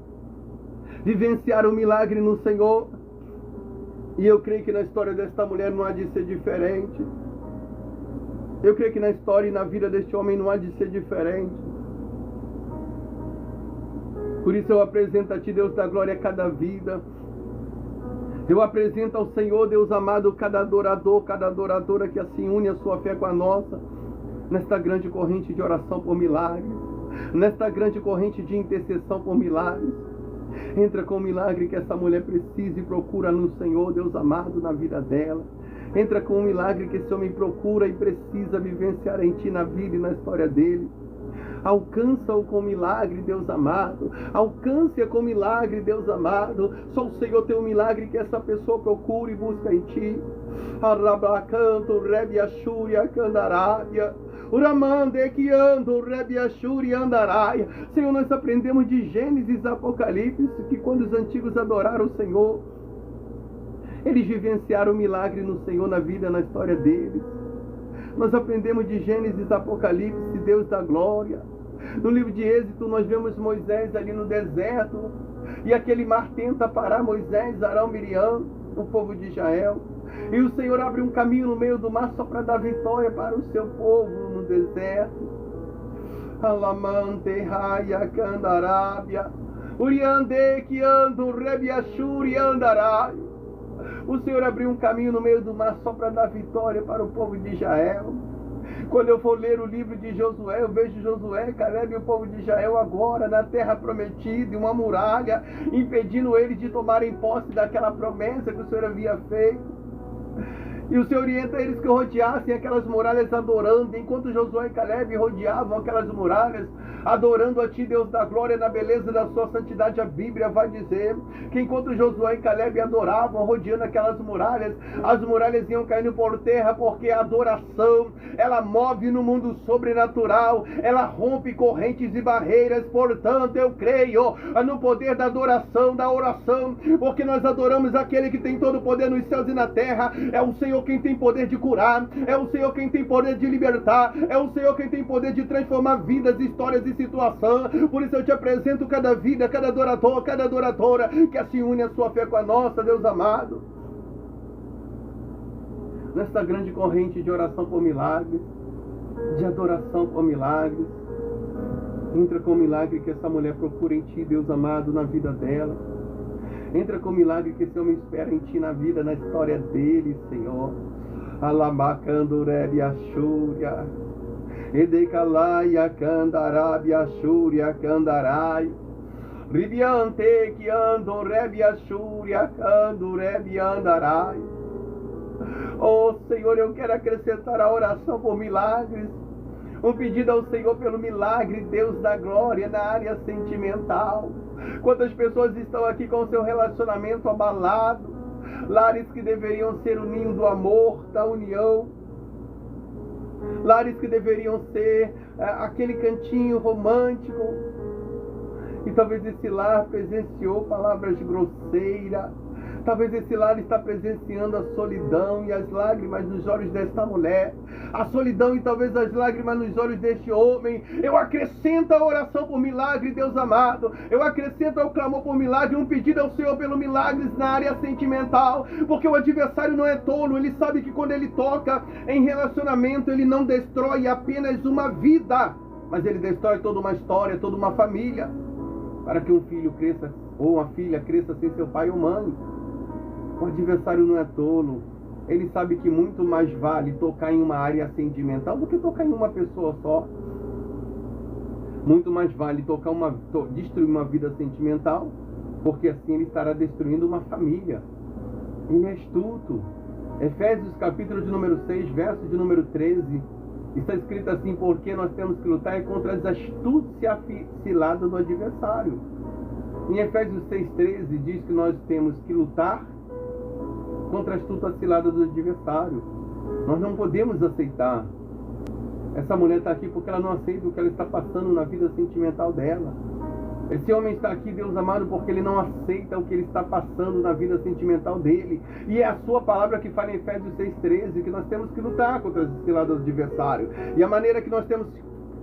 vivenciaram o milagre no Senhor. E eu creio que na história desta mulher não há de ser diferente. Eu creio que na história e na vida deste homem não há de ser diferente. Por isso eu apresento a ti, Deus da glória, cada vida. Eu apresento ao Senhor, Deus amado, cada adorador, cada adoradora que assim une a sua fé com a nossa, nesta grande corrente de oração por milagres, nesta grande corrente de intercessão por milagres. Entra com o milagre que essa mulher precisa e procura no Senhor, Deus amado, na vida dela. Entra com o milagre que esse homem procura e precisa vivenciar em ti, na vida e na história dele. Alcança-o com milagre, Deus amado. Alcance-a com milagre, Deus amado. Só o Senhor tem um milagre que essa pessoa procura e busca em ti. Arabacanto, Rebiaxúria, Candarábia. Uramande que ando, Rebiaxúria, Andaraia. Senhor, nós aprendemos de Gênesis a Apocalipse que quando os antigos adoraram o Senhor, eles vivenciaram o milagre no Senhor, na vida, na história deles. Nós aprendemos de Gênesis, Apocalipse, Deus da glória. No livro de Êxodo nós vemos Moisés ali no deserto, e aquele mar tenta parar Moisés, Arão, Miriam, o povo de Israel. E o Senhor abre um caminho no meio do mar só para dar vitória para o seu povo no deserto. Alamante, Raia, Candarábia, Uriande, que ando, Rebiaxúri, Andarai. O Senhor abriu um caminho no meio do mar só para dar vitória para o povo de Israel. Quando eu for ler o livro de Josué, eu vejo Josué, Caleb e o povo de Israel agora na terra prometida, uma muralha, impedindo eles de tomarem posse daquela promessa que o Senhor havia feito. E o Senhor orienta eles que rodeassem aquelas muralhas adorando, enquanto Josué e Caleb rodeavam aquelas muralhas, adorando a ti, Deus da glória, na beleza da sua santidade. A Bíblia vai dizer que enquanto Josué e Caleb adoravam, rodeando aquelas muralhas, as muralhas iam caindo por terra, porque a adoração, ela move no mundo sobrenatural, ela rompe correntes e barreiras. Portanto, eu creio no poder da adoração, da oração, porque nós adoramos aquele que tem todo o poder nos céus e na terra. É o Senhor quem tem poder de curar, é o Senhor quem tem poder de libertar, é o Senhor quem tem poder de transformar vidas, histórias e situação. Por isso eu te apresento cada vida, cada adorador, cada adoradora que assim une a sua fé com a nossa, Deus amado, nesta grande corrente de oração por milagres, de adoração por milagres. Entra com o milagre que essa mulher procura em ti, Deus amado, na vida dela. Entra com o milagre que esse homem espera em ti, na vida, na história dele, Senhor. Alabacando Rebiaxúria, Edecalaia, Candarábia, Xúria, Candarai, Ribiante, que ando, Rebiaxúria, Cando, Rebiandarai. Oh, Senhor, eu quero acrescentar a oração por milagres. Um pedido ao Senhor pelo milagre, Deus da glória, na área sentimental. Quantas pessoas estão aqui com o seu relacionamento abalado, lares que deveriam ser o ninho do amor, da união, lares que deveriam ser aquele cantinho romântico, e talvez esse lar presenciou palavras grosseiras, Talvez esse lar está presenciando a solidão e as lágrimas nos olhos desta mulher. A solidão e talvez as lágrimas nos olhos deste homem. Eu acrescento a oração por milagre, Deus amado. Eu acrescento ao clamor por milagre um pedido ao Senhor pelo milagre na área sentimental. Porque o adversário não é tolo. Ele sabe que quando ele toca em relacionamento, ele não destrói apenas uma vida, mas ele destrói toda uma história, toda uma família. Para que um filho cresça ou uma filha cresça sem seu pai ou mãe. O adversário não é tolo. Ele sabe que muito mais vale tocar em uma área sentimental do que tocar em uma pessoa só. Muito mais vale destruir uma vida sentimental, porque assim ele estará destruindo uma família. Ele é astuto. Efésios capítulo de número 6, verso de número 13, está escrito assim: porque nós temos que lutar contra as astúcias ciladas do adversário. Em Efésios 6,13 diz que nós temos que lutar contra a astuta cilada do adversário. Nós não podemos aceitar. Essa mulher está aqui porque ela não aceita o que ela está passando na vida sentimental dela. Esse homem está aqui, Deus amado, porque ele não aceita o que ele está passando na vida sentimental dele. E é a sua palavra que fala em Efésios 6,13 que nós temos que lutar contra as ciladas do adversário. E a maneira que nós temos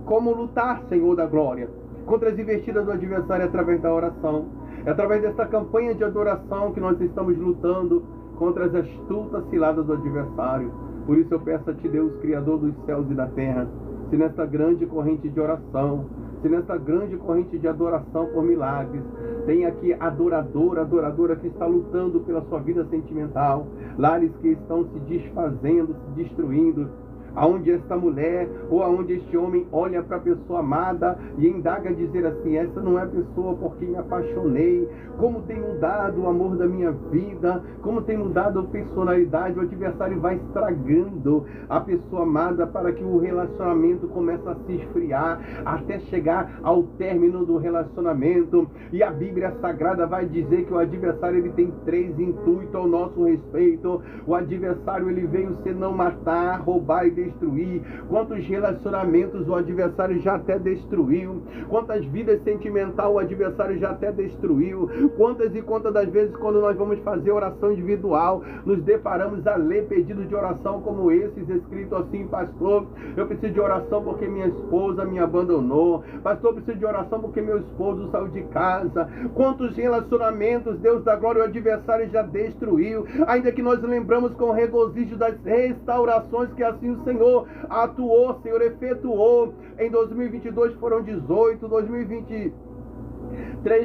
como lutar, Senhor da glória, contra as investidas do adversário é através da oração. É através desta campanha de adoração que nós estamos lutando contra as astutas ciladas do adversário. Por isso eu peço a Ti, Deus, Criador dos céus e da terra, se nesta grande corrente de oração, se nesta grande corrente de adoração por milagres, tem aqui adoradora que está lutando pela sua vida sentimental, lares que estão se desfazendo, se destruindo, aonde esta mulher ou aonde este homem olha para a pessoa amada e indaga dizer assim: essa não é a pessoa por quem me apaixonei, como tem mudado o amor da minha vida, como tem mudado a personalidade. O adversário vai estragando a pessoa amada para que o relacionamento comece a se esfriar até chegar ao término do relacionamento. E a Bíblia Sagrada vai dizer que o adversário ele tem 3 intuitos ao nosso respeito. O adversário ele veio senão matar, roubar e destruir. Quantos relacionamentos o adversário já até destruiu, quantas vidas sentimentais o adversário já até destruiu, quantas e quantas das vezes quando nós vamos fazer oração individual, nos deparamos a ler pedidos de oração como esses, escrito assim: pastor, eu preciso de oração porque minha esposa me abandonou, pastor, eu preciso de oração porque meu esposo saiu de casa. Quantos relacionamentos, Deus da glória, o adversário já destruiu, ainda que nós lembramos com regozijo das restaurações que assim o Senhor atuou, Senhor efetuou. Em 2022 foram 18, 2023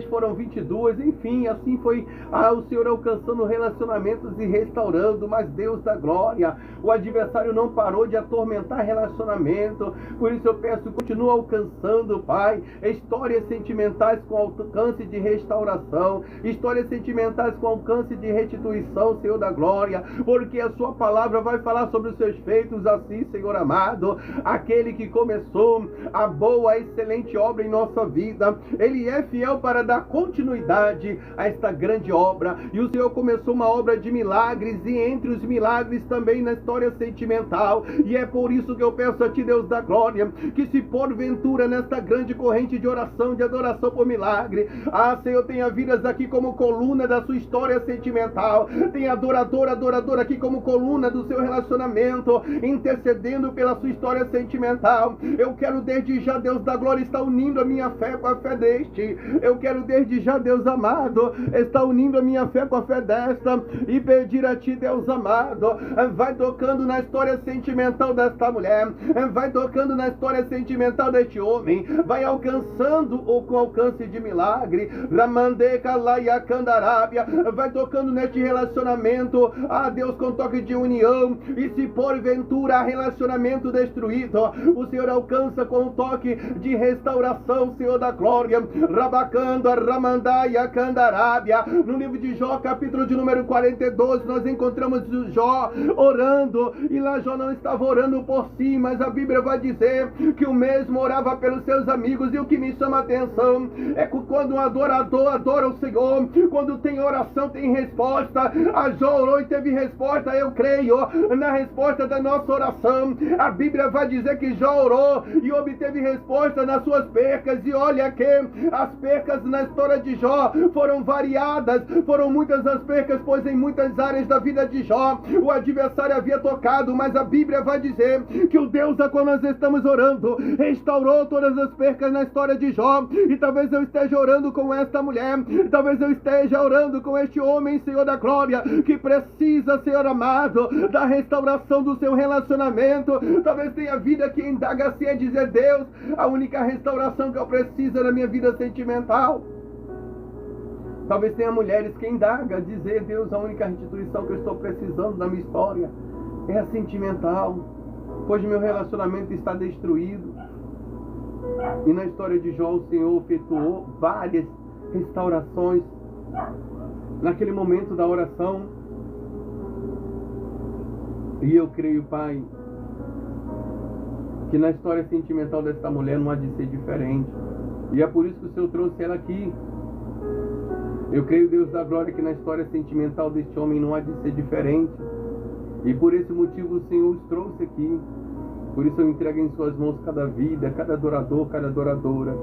foram 22, enfim, assim foi o Senhor alcançando relacionamentos e restaurando. Mas Deus da glória, o adversário não parou de atormentar relacionamento. Por isso eu peço, continua alcançando, Pai, histórias sentimentais com alcance de restauração, histórias sentimentais com alcance de restituição, Senhor da glória, porque a sua palavra vai falar sobre os seus feitos assim, Senhor amado. Aquele que começou a boa, excelente obra em nossa vida, Ele é fiel para dar continuidade a esta grande obra. E o Senhor começou uma obra de milagres, e entre os milagres também na história sentimental. E é por isso que eu peço a Ti, Deus da glória, que se porventura nesta grande corrente de oração, de adoração por milagre, Senhor, tenha vidas aqui como coluna da sua história sentimental, tem adorador aqui como coluna do seu relacionamento, intercedendo pela sua história sentimental. Eu quero desde já, Deus da glória, estar unindo a minha fé com a fé deste. Eu quero desde já, Deus amado, estar unindo a minha fé com a fé desta e pedir a Ti, Deus amado, vai tocando na história sentimental desta mulher, vai tocando na história sentimental deste homem, vai alcançando com alcance de milagre, Ramandeca Laia Candarábia, vai tocando neste relacionamento, Deus, com toque de união. E se porventura relacionamento destruído, o Senhor alcança com um toque de restauração, Senhor da glória. Rabacanda, Ramandaia, Candarábia. No livro de Jó, capítulo de número 42, nós encontramos Jó orando, e lá Jó não estava orando por si, mas a Bíblia vai dizer que o mesmo orava pelos seus amigos. E o que me chama a atenção é que quando um adorador adora o Senhor, quando tem oração, tem resposta. A Jó orou e teve resposta. Eu creio na resposta da nossa oração. A Bíblia vai dizer que Jó orou e obteve resposta nas suas percas. E olha que as percas na história de Jó foram variadas, foram muitas as percas, pois em muitas áreas da vida de Jó o adversário havia tocado, mas a Bíblia vai dizer que o Deus a qual nós estamos orando restaurou todas as percas na história de Jó. E talvez eu esteja orando com esta mulher, talvez eu esteja orando com este homem, Senhor da glória, que precisa, Senhor amado, da restauração do seu relacionamento. Talvez tenha vida que indaga assim a dizer: Deus, a única restauração que eu preciso é na minha vida sentimental. Talvez tenha mulheres que indagam a dizer: Deus, a única restituição que eu estou precisando na minha história é a sentimental, pois meu relacionamento está destruído. E na história de Jó o Senhor efetuou várias restaurações naquele momento da oração. E eu creio, Pai, que na história sentimental desta mulher não há de ser diferente. E é por isso que o Senhor trouxe ela aqui. Eu creio, Deus da glória, que na história sentimental deste homem não há de ser diferente. E por esse motivo o Senhor os trouxe aqui. Por isso eu entrego em suas mãos cada vida, cada adorador, cada adoradora,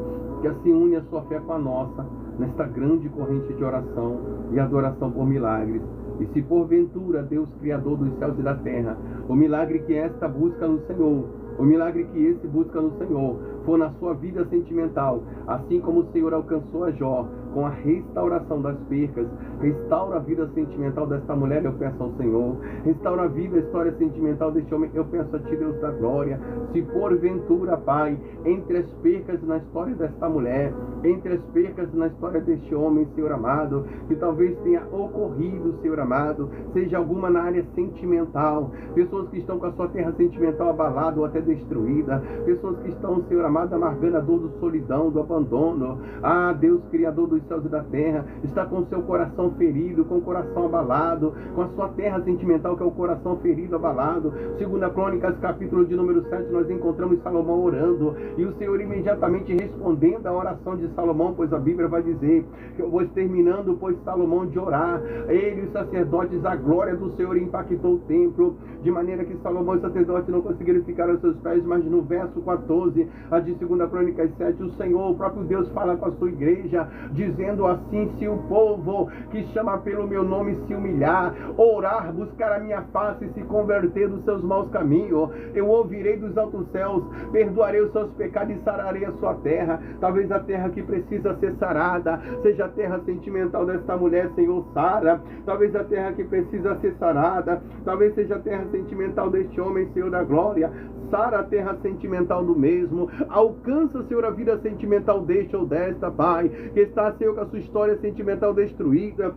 que assim une a sua fé com a nossa, nesta grande corrente de oração e adoração por milagres. E se porventura, Deus Criador dos céus e da terra, o milagre que esta busca no Senhor, o milagre que esse busca no Senhor, for na sua vida sentimental, assim como o Senhor alcançou a Jó, com a restauração das percas, restaura a vida sentimental desta mulher, eu peço ao Senhor. Restaura a vida, a história sentimental deste homem, eu peço a Ti, Deus da glória. Se porventura, Pai, entre as percas na história desta mulher, entre as percas na história deste homem, Senhor amado, que talvez tenha ocorrido, Senhor amado, seja alguma na área sentimental, pessoas que estão com a sua terra sentimental abalada ou até destruída, pessoas que estão, Senhor amado, amargando a dor do solidão, do abandono. Ah, Deus Criador dos céus e da terra, está com o seu coração ferido, com o coração abalado, com a sua terra sentimental, que é o coração ferido, abalado. Segunda Crônicas, capítulo de número 7, nós encontramos Salomão orando, e o Senhor imediatamente respondendo à oração de Salomão, pois a Bíblia vai dizer que eu vou terminando, pois Salomão de orar, ele e os sacerdotes, a glória do Senhor impactou o templo, de maneira que Salomão e os sacerdotes não conseguiram ficar aos seus pés. Mas no verso 14, a de 2 Crônicas 7, o Senhor, o próprio Deus, fala com a sua igreja, dizendo assim: se o povo que chama pelo meu nome se humilhar, orar, buscar a minha face e se converter dos seus maus caminhos, eu ouvirei dos altos céus, perdoarei os seus pecados e sararei a sua terra. Talvez a terra que precisa ser sarada seja a terra sentimental desta mulher, Senhor, sara. Talvez a terra que precisa ser sarada, talvez seja a terra sentimental deste homem, Senhor da glória. Sara a terra sentimental do mesmo. Alcança, Senhor, a vida sentimental deste ou desta, Pai, que está, Senhor, com a sua história sentimental destruída.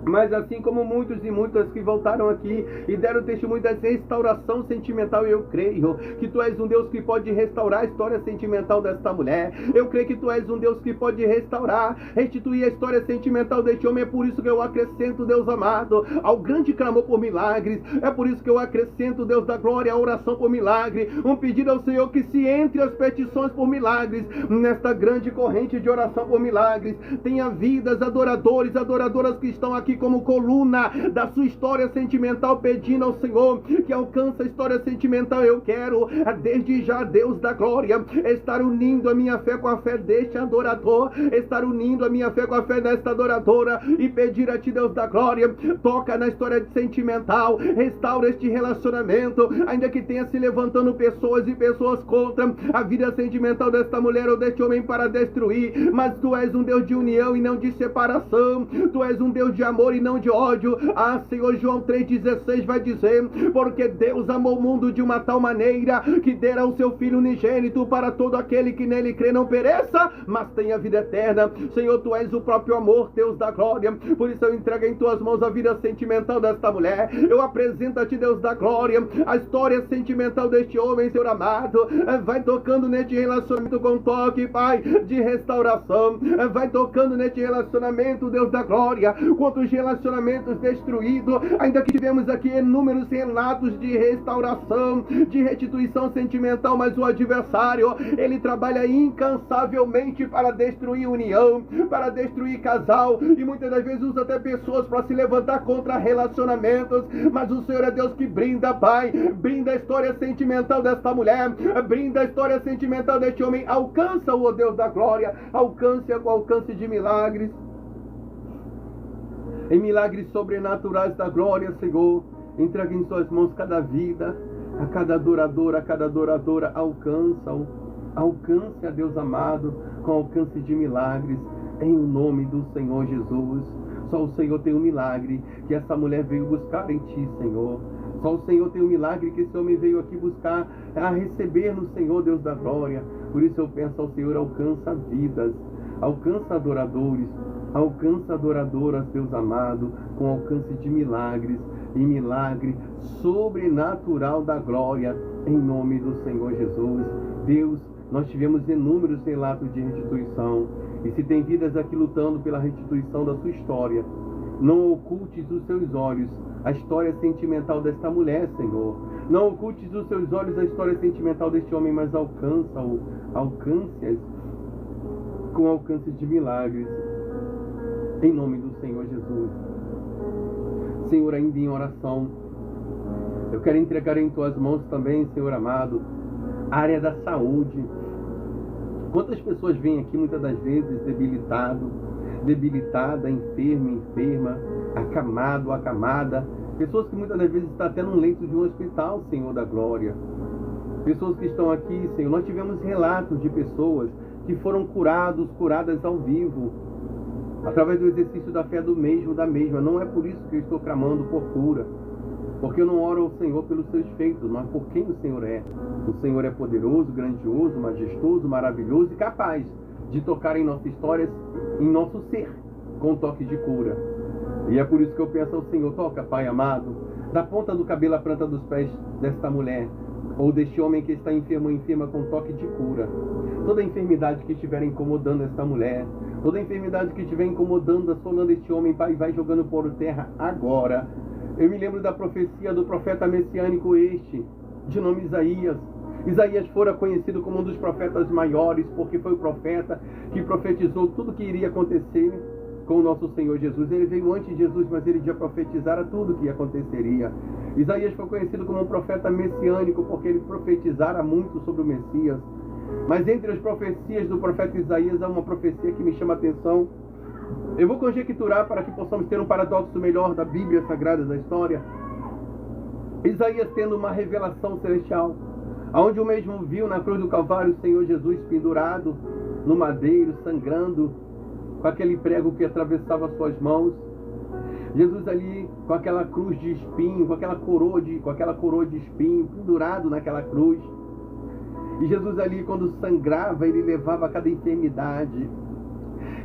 Mas assim como muitos e muitas que voltaram aqui e deram testemunho da restauração sentimental, eu creio que Tu és um Deus que pode restaurar a história sentimental desta mulher. Eu creio que Tu és um Deus que pode restaurar, restituir a história sentimental deste homem. É por isso que eu acrescento, Deus amado, ao grande clamor por milagres. É por isso que eu acrescento, Deus da glória, a oração por milagre. Um pedido ao Senhor que, se entre as petições por milagres, nesta grande corrente de oração por milagres, tenha vidas, adoradores, adoradoras que estão aqui como coluna da sua história sentimental, pedindo ao Senhor que alcance a história sentimental. Eu quero, desde já, Deus da glória, estar unindo a minha fé com a fé deste adorador, estar unindo a minha fé com a fé desta adoradora e pedir a Ti, Deus da glória, toca na história sentimental, restaura este relacionamento, ainda que tenha se levantando pessoas e pessoas contra a vida sentimental desta mulher ou deste homem para destruir, mas Tu és um Deus de união e não de separação. Tu és um Deus de amor e não de ódio. Ah, Senhor, João 3,16 vai dizer: porque Deus amou o mundo de uma tal maneira que dera o seu Filho unigênito para todo aquele que nele crê não pereça, mas tenha vida eterna. Senhor, Tu és o próprio amor, Deus da glória. Por isso eu entrego em Tuas mãos a vida sentimental desta mulher. Eu apresento a Ti, Deus da glória, a história sentimental deste homem, Senhor amado. Vai tocando neste relacionamento com toque, Pai, de restauração. Vai tocando neste relacionamento, Deus da glória, quanto quantos relacionamentos destruídos, ainda que tivemos aqui inúmeros relatos de restauração, de restituição sentimental, mas o adversário, ele trabalha incansavelmente para destruir união, para destruir casal, e muitas das vezes usa até pessoas para se levantar contra relacionamentos, mas o Senhor é Deus que brinda, Pai, brinda a história sentimental desta mulher, brinda a história sentimental deste homem, alcança o Deus da glória, alcance de milagres, em milagres sobrenaturais da glória, Senhor. Entrega em suas mãos cada vida, a cada adoradora, alcance a Deus amado, com alcance de milagres, em o nome do Senhor Jesus. Só o Senhor tem um milagre que essa mulher veio buscar em Ti, Senhor. Só o Senhor tem um milagre que esse homem veio aqui buscar, a receber no Senhor, Deus da glória. Por isso eu peço ao Senhor, alcança vidas, alcança adoradores, alcança adoradoras, Deus amado, com alcance de milagres, e milagre sobrenatural da glória, em nome do Senhor Jesus. Deus, nós tivemos inúmeros relatos de restituição, e se tem vidas aqui lutando pela restituição da sua história, não ocultes dos seus olhos a história sentimental desta mulher, Senhor. Não ocultes dos seus olhos a história sentimental deste homem, mas alcance-as com alcance de milagres, em nome do Senhor Jesus. Senhor, ainda em oração, eu quero entregar em Tuas mãos também, Senhor amado, a área da saúde. Quantas pessoas vêm aqui muitas das vezes debilitada, enferma, acamada, pessoas que muitas das vezes estão até num leito de um hospital, Senhor da glória. Pessoas que estão aqui, Senhor, nós tivemos relatos de pessoas que foram curadas ao vivo, através do exercício da fé da mesma. Não é por isso que eu estou clamando por cura, porque eu não oro ao Senhor pelos seus feitos, mas por quem o Senhor é. O Senhor é poderoso, grandioso, majestoso, maravilhoso e capaz de tocar em nossa história, em nosso ser, com um toque de cura. E é por isso que eu peço ao Senhor, toca, Pai amado, da ponta do cabelo à planta dos pés desta mulher, ou deste homem que está enfermo ou enferma, com toque de cura. Toda enfermidade que estiver incomodando esta mulher, toda enfermidade que estiver incomodando, assolando este homem, Pai, vai jogando por terra agora. Eu me lembro da profecia do profeta messiânico de nome Isaías. Isaías fora conhecido como um dos profetas maiores, porque foi o profeta que profetizou tudo que iria acontecer com o nosso Senhor Jesus. Ele veio antes de Jesus, mas ele já profetizara tudo que aconteceria. Isaías foi conhecido como um profeta messiânico, porque ele profetizara muito sobre o Messias. Mas entre as profecias do profeta Isaías, há uma profecia que me chama a atenção. Eu vou conjecturar para que possamos ter um paradoxo melhor da Bíblia Sagrada, da história. Isaías tendo uma revelação celestial, onde o mesmo viu na cruz do Calvário o Senhor Jesus pendurado no madeiro, sangrando, com aquele prego que atravessava suas mãos. Jesus ali com aquela cruz de espinho, com aquela coroa de espinho, pendurado naquela cruz. E Jesus ali, quando sangrava, ele levava cada enfermidade.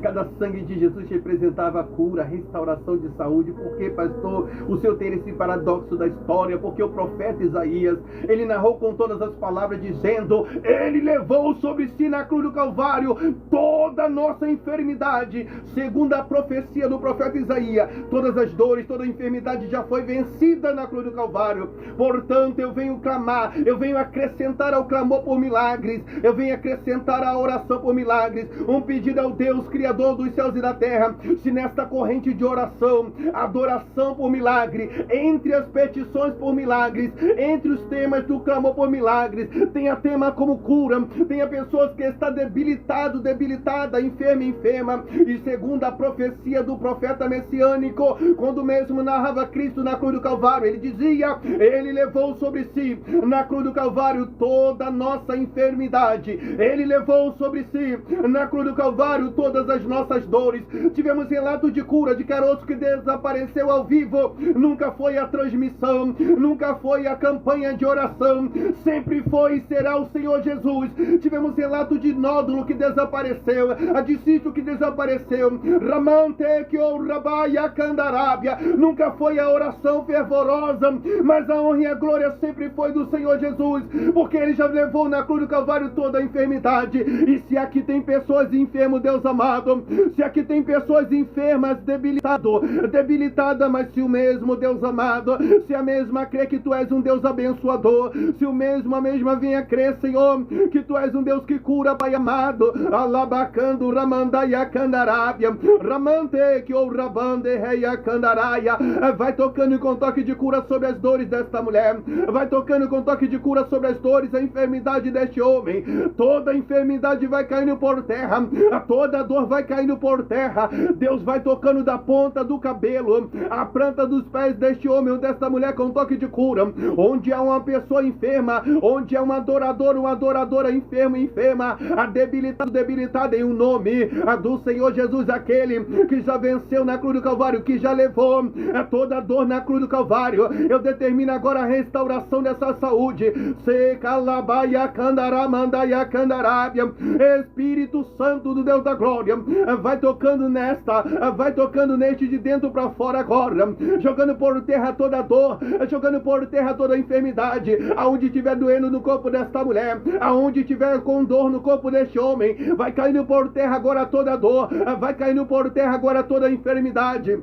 Cada sangue de Jesus representava a cura, a restauração de saúde. Por que, pastor, o Senhor tem esse paradoxo da história? Porque o profeta Isaías, ele narrou com todas as palavras, dizendo: ele levou sobre si na cruz do Calvário toda a nossa enfermidade. Segundo a profecia do profeta Isaías, todas as dores, toda a enfermidade já foi vencida na cruz do Calvário. Portanto, eu venho clamar, eu venho acrescentar ao clamor por milagres, eu venho acrescentar à oração por milagres, um pedido ao Deus Criador dos céus e da terra. Se nesta corrente de oração, adoração por milagre, entre as petições por milagres, entre os temas do clamor por milagres, tenha tema como cura, tenha pessoas que está debilitada, enferma, e segundo a profecia do profeta messiânico, quando mesmo narrava Cristo na cruz do Calvário, ele dizia: ele levou sobre si na cruz do Calvário toda a nossa enfermidade, ele levou sobre si na cruz do Calvário todas as nossas dores. Tivemos relato de cura de caroço que desapareceu ao vivo. Nunca foi a transmissão, nunca foi a campanha de oração, sempre foi e será o Senhor Jesus. Tivemos relato de nódulo que desapareceu, a de cisto que desapareceu, ramante ou rabaia candarábia. Nunca foi a oração fervorosa, mas a honra e a glória sempre foi do Senhor Jesus, porque ele já levou na cruz do Calvário toda a enfermidade. E se aqui tem pessoas enfermas, Deus amado, amado. Se aqui tem pessoas enfermas, debilitada, mas se o mesmo Deus amado, se a mesma crê que tu és um Deus abençoador, se a mesma venha crer, Senhor, que tu és um Deus que cura, Pai amado. Alabacando Ramandaia Candarábia, Ramante que ou Rabande Reia Candaraia, vai tocando com toque de cura sobre as dores desta mulher, vai tocando com toque de cura sobre as dores, a enfermidade deste homem. Toda enfermidade vai caindo por terra, toda dor vai caindo por terra. Deus vai tocando da ponta do cabelo a planta dos pés deste homem ou desta mulher com toque de cura. Onde há uma pessoa enferma, onde há um adorador, uma adoradora enferma, a debilitada em um nome do Senhor Jesus, aquele que já venceu na cruz do Calvário, que já levou toda a dor na cruz do Calvário. Eu determino agora a restauração dessa saúde. Secalabaia Candaramandaya Candarábia, Espírito Santo do Deus da glória, vai tocando vai tocando neste de dentro para fora agora, jogando por terra toda dor, jogando por terra toda enfermidade, aonde estiver doendo no corpo desta mulher, aonde estiver com dor no corpo deste homem, vai caindo por terra agora toda dor, vai caindo por terra agora toda enfermidade.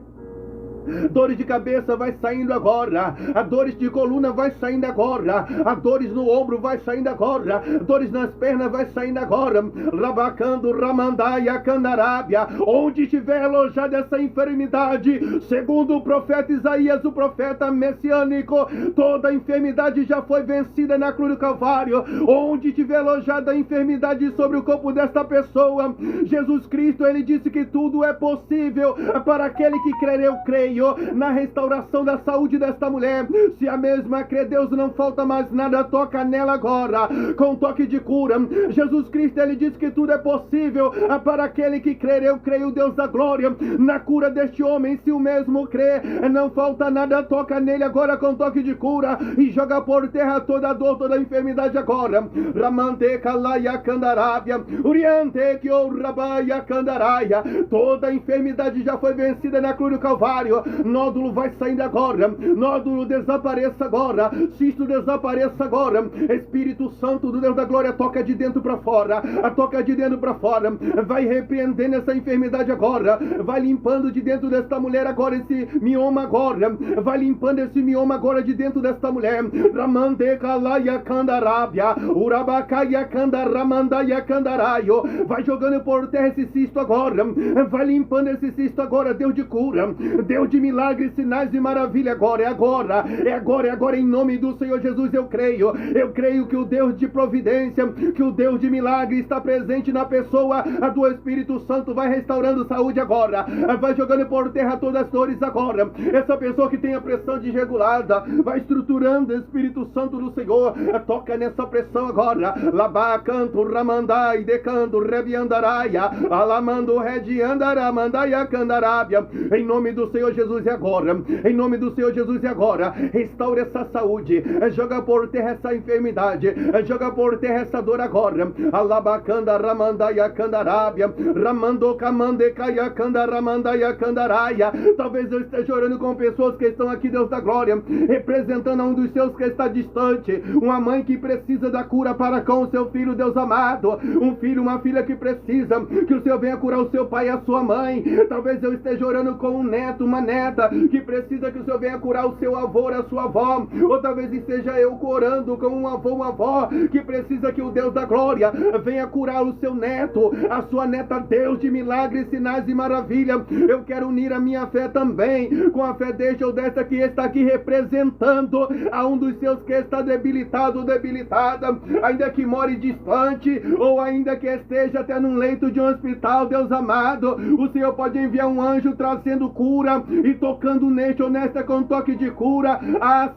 Dores de cabeça vai saindo agora, a dores de coluna vai saindo agora, a dores no ombro vai saindo agora, dores nas pernas vai saindo agora. Rabacando Ramandaia Candarábia, onde estiver alojada essa enfermidade, segundo o profeta Isaías, o profeta messiânico, toda enfermidade já foi vencida na cruz do Calvário. Onde estiver alojada a enfermidade sobre o corpo desta pessoa, Jesus Cristo, ele disse que tudo é possível para aquele que crer. Eu creio na restauração da saúde desta mulher. Se a mesma crê, Deus, não falta mais nada, toca nela agora com toque de cura. Jesus Cristo, ele diz que tudo é possível para aquele que crer. Eu creio, Deus da glória, na cura deste homem. Se o mesmo crê, não falta nada, toca nele agora com toque de cura e joga por terra toda a dor, toda a enfermidade agora. Ramante Kalaia Candarábia, Uriante que o Rabaia Candaraia, toda a enfermidade já foi vencida na cruz do Calvário. Nódulo vai saindo agora, nódulo desapareça agora, cisto desapareça agora. Espírito Santo do Deus da glória, toca de dentro para fora, toca de dentro para fora, vai repreendendo essa enfermidade agora, vai limpando de dentro desta mulher agora esse mioma agora, vai limpando esse mioma agora de dentro desta mulher. Ramande Kalaia Candarábia, Urabacaia Candaramandaya Candaraio, vai jogando por terra esse cisto agora, vai limpando esse cisto agora. Deus de cura, Deus de milagres, sinais e maravilha, agora, é agora, em nome do Senhor Jesus. Eu creio que o Deus de providência, que o Deus de milagre está presente na pessoa do Espírito Santo, vai restaurando saúde agora, vai jogando por terra todas as dores agora. Essa pessoa que tem a pressão desregulada, vai estruturando, Espírito Santo do Senhor, toca nessa pressão agora. Labacanto Ramandai, Decanto Rebiandaraia, Alamando Rediandaramandaia Candarábia, em nome do Senhor Jesus, e agora, em nome do Senhor Jesus, e agora, restaure essa saúde, joga por terra essa enfermidade, joga por terra essa dor agora. Alabacanda Ramandaia Candarábia, Ramando Camandecaia Candaramandaya Candaraia. Talvez eu esteja orando com pessoas que estão aqui, Deus da glória, representando um dos seus que está distante, uma mãe que precisa da cura para com o seu filho, Deus amado, um filho, uma filha que precisa que o Senhor venha curar o seu pai e a sua mãe. Talvez eu esteja orando com um neto, uma neta que precisa que o Senhor venha curar o seu avô, a sua avó. Ou talvez esteja eu orando com um avô, uma avó que precisa que o Deus da glória venha curar o seu neto, a sua neta. Deus de milagres, sinais e maravilha, eu quero unir a minha fé também com a fé deste ou desta que está aqui representando a um dos seus que está debilitado ou debilitada, ainda que more distante ou ainda que esteja até num leito de um hospital. Deus amado, o Senhor pode enviar um anjo trazendo cura e tocando neste ou nesta com toque de cura.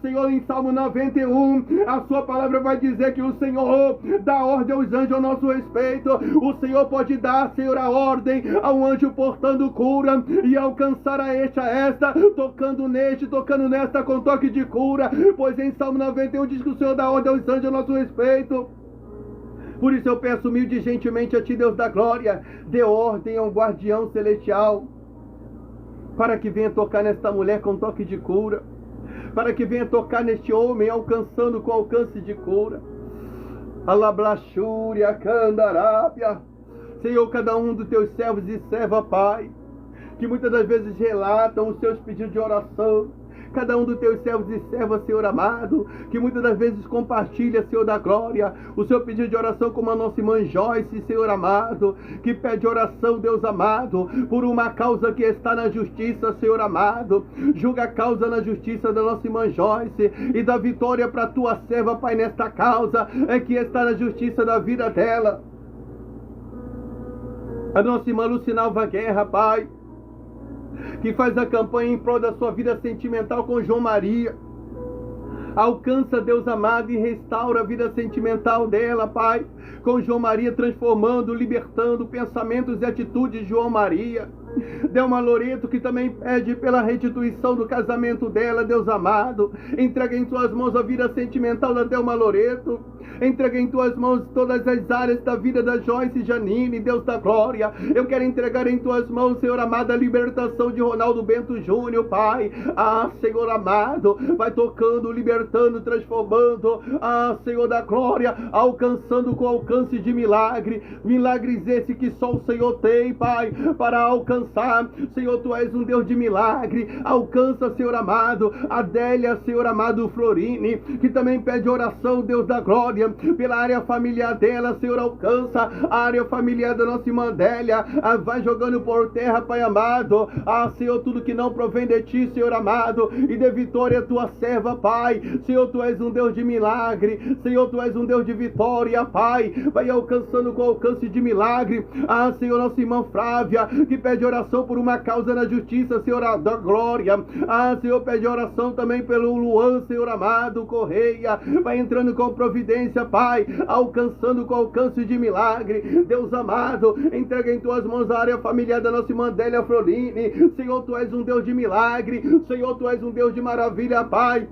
Senhor, em Salmo 91, a sua palavra vai dizer que o Senhor dá ordem aos anjos ao nosso respeito. O Senhor pode dar, Senhor, a ordem ao anjo portando cura e alcançar a esta, tocando neste, tocando nesta com toque de cura, pois em Salmo 91 diz que o Senhor dá ordem aos anjos ao nosso respeito. Por isso eu peço humilde e gentilmente a Ti, Deus da glória, dê ordem ao guardião celestial para que venha tocar nesta mulher com toque de cura, para que venha tocar neste homem alcançando com alcance de cura. Alablachúria Candarábia. Senhor, cada um dos teus servos e servas, Pai, que muitas das vezes relatam os seus pedidos de oração. Cada um dos teus servos e servas, Senhor amado, que muitas das vezes compartilha, Senhor da glória, o seu pedido de oração, como a nossa irmã Joyce, Senhor amado, que pede oração, Deus amado, por uma causa que está na justiça, Senhor amado. Julga a causa na justiça da nossa irmã Joyce e dá vitória para a tua serva, Pai, nesta causa que está na justiça da vida dela. A nossa irmã Lucinalva Guerra, Pai, que faz a campanha em prol da sua vida sentimental com João Maria. Alcança, Deus amado, e restaura a vida sentimental dela, Pai, com João Maria, transformando, libertando pensamentos e atitudes de João Maria. Delma Loreto, que também pede pela restituição do casamento dela, Deus amado. Entrega em tuas mãos a vida sentimental da Delma Loreto. Entrega em tuas mãos todas as áreas da vida da Joyce Janine, Deus da glória. Eu quero entregar em tuas mãos, Senhor amado, a libertação de Ronaldo Bento Júnior, Pai. Ah, Senhor amado, vai tocando, libertando, transformando. Ah, Senhor da glória, alcançando com alcance de milagre. Milagres esse que só o Senhor tem, Pai, para alcançar. Senhor, tu és um Deus de milagre. Alcança, Senhor amado, Adélia, Senhor amado, Florini, que também pede oração, Deus da glória, pela área familiar dela. Senhor, alcança a área familiar da nossa irmã Adélia. Vai jogando por terra, Pai amado. Ah, Senhor, tudo que não provém de ti, Senhor amado, e dê vitória a tua serva, Pai. Senhor, tu és um Deus de milagre. Senhor, tu és um Deus de vitória, Pai. Vai alcançando com alcance de milagre. Ah, Senhor, nossa irmã Flávia, que pede oração por uma causa na justiça, Senhor da glória. Ah, Senhor, pede oração também pelo Luan, Senhor amado, Correia. Vai entrando com providência, Pai, alcançando com alcance de milagre. Deus amado, entrega em tuas mãos a área familiar da nossa irmã Adélia Froline. Senhor, tu és um Deus de milagre. Senhor, tu és um Deus de maravilha, Pai.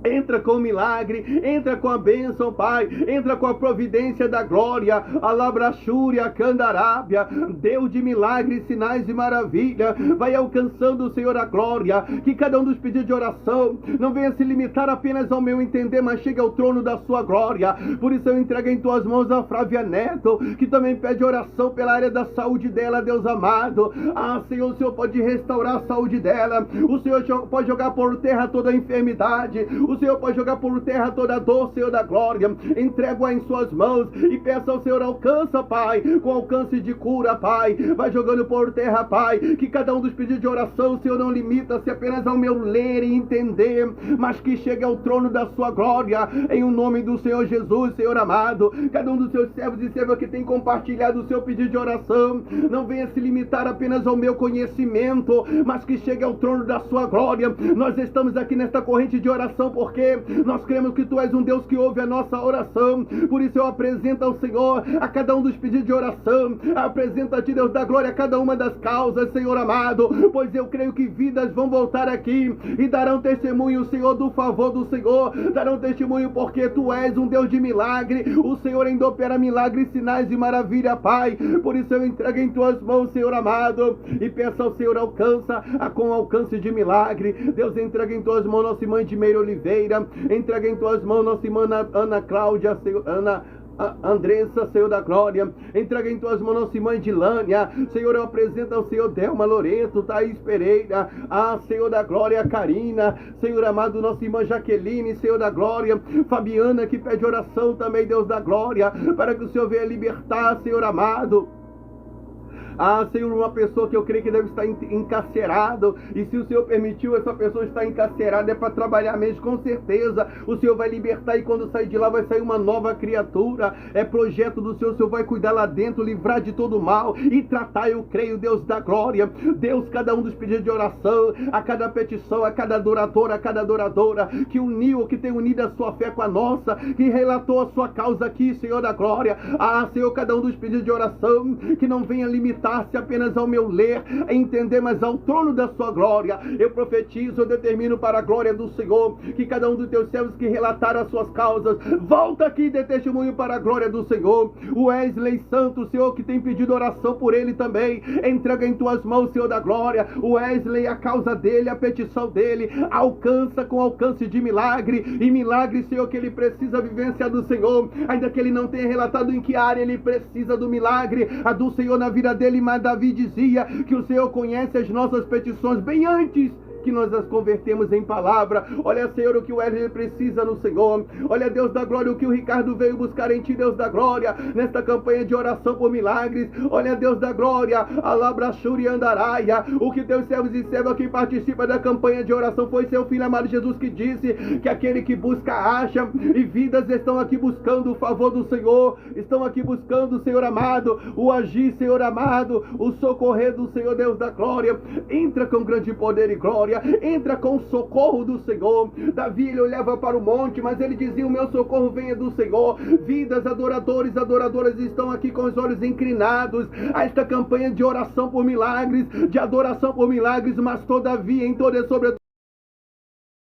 Entra com o milagre, entra com a bênção, Pai, entra com a providência da glória, a labrachúria, candarábia, Deus de milagres, sinais e maravilha, vai alcançando, Senhor, a glória, que cada um dos pedidos de oração não venha se limitar apenas ao meu entender, mas chegue ao trono da sua glória. Por isso eu entrego em tuas mãos a Flávia Neto, que também pede oração pela área da saúde dela, Deus amado. Ah, Senhor, o Senhor pode restaurar a saúde dela, o Senhor pode jogar por terra toda a enfermidade, o Senhor pode jogar por terra toda a dor, Senhor da glória. Entrego-a em suas mãos e peço ao Senhor, alcança, Pai, com alcance de cura, Pai. Vai jogando por terra, Pai, que cada um dos pedidos de oração, Senhor, não limita-se apenas ao meu ler e entender, mas que chegue ao trono da sua glória, em o nome do Senhor Jesus, Senhor amado. Cada um dos seus servos e servas que tem compartilhado o seu pedido de oração, não venha se limitar apenas ao meu conhecimento, mas que chegue ao trono da sua glória. Nós estamos aqui nesta corrente de oração porque nós cremos que tu és um Deus que ouve a nossa oração. Por isso eu apresento ao Senhor a cada um dos pedidos de oração, apresento a ti, Deus da glória, a cada uma das causas, Senhor amado, pois eu creio que vidas vão voltar aqui e darão testemunho, Senhor, do favor do Senhor, darão testemunho porque tu és um Deus de milagre. O Senhor ainda opera milagres, sinais e maravilha, Pai. Por isso eu entrego em tuas mãos, Senhor amado, e peço ao Senhor, alcança com alcance de milagre. Deus, entrega em tuas mãos nossa irmã de Meira Oliveira, entrega em tuas mãos nossa irmã Ana Cláudia, Ana Andressa, Senhor da glória, entrega em tuas mãos nossa irmã Dilânia. Senhor, eu apresento ao Senhor Delma Loreto, Thaís Pereira, Senhor da glória, Karina, Senhor amado, nossa irmã Jaqueline, Senhor da glória, Fabiana, que pede oração também, Deus da glória, para que o Senhor venha libertar, Senhor amado. Senhor, uma pessoa que eu creio que deve estar encarcerado, e se o Senhor permitiu essa pessoa estar encarcerada, é para trabalhar mesmo, com certeza o Senhor vai libertar, e quando sair de lá vai sair uma nova criatura. É projeto do Senhor, o Senhor vai cuidar lá dentro, livrar de todo mal e tratar, eu creio, Deus da glória. Deus, cada um dos pedidos de oração, a cada petição, a cada adorador, a cada adoradora que uniu, que tem unido a sua fé com a nossa, que relatou a sua causa aqui, Senhor da glória. Senhor, cada um dos pedidos de oração que não venha limitar limitar-se apenas ao meu ler, a entender, mas ao trono da sua glória. Eu profetizo, eu determino para a glória do Senhor, que cada um dos teus servos que relataram as suas causas, volta aqui e dê testemunho para a glória do Senhor. O Wesley Santos, Senhor, que tem pedido oração por ele também, entrega em tuas mãos, Senhor da glória. O Wesley, a causa dele, a petição dele, alcança com alcance de milagre, e milagre, Senhor, que ele precisa vivenciar do Senhor, ainda que ele não tenha relatado em que área ele precisa do milagre, a do Senhor na vida dele. Mas Davi dizia que o Senhor conhece as nossas petições bem antes que nós as convertemos em palavra. Olha, Senhor, o que o Wesley precisa no Senhor. Olha, Deus da glória, o que o Ricardo veio buscar em Ti, Deus da glória, nesta campanha de oração por milagres. Olha, Deus da glória, Alabrachuri Andaraia, o que teus servos e servas que participam da campanha de oração foi seu Filho amado Jesus, que disse que aquele que busca acha, e vidas estão aqui buscando o favor do Senhor, estão aqui buscando, Senhor amado, o agir, Senhor amado, o socorrer do Senhor, Deus da glória. Entra com grande poder e glória, entra com o socorro do Senhor. Davi, ele olhava para o monte, mas ele dizia: o meu socorro vem do Senhor. Vidas, adoradores, adoradoras estão aqui com os olhos inclinados a esta campanha de oração por milagres, de adoração por milagres, mas todavia, em toda e sobre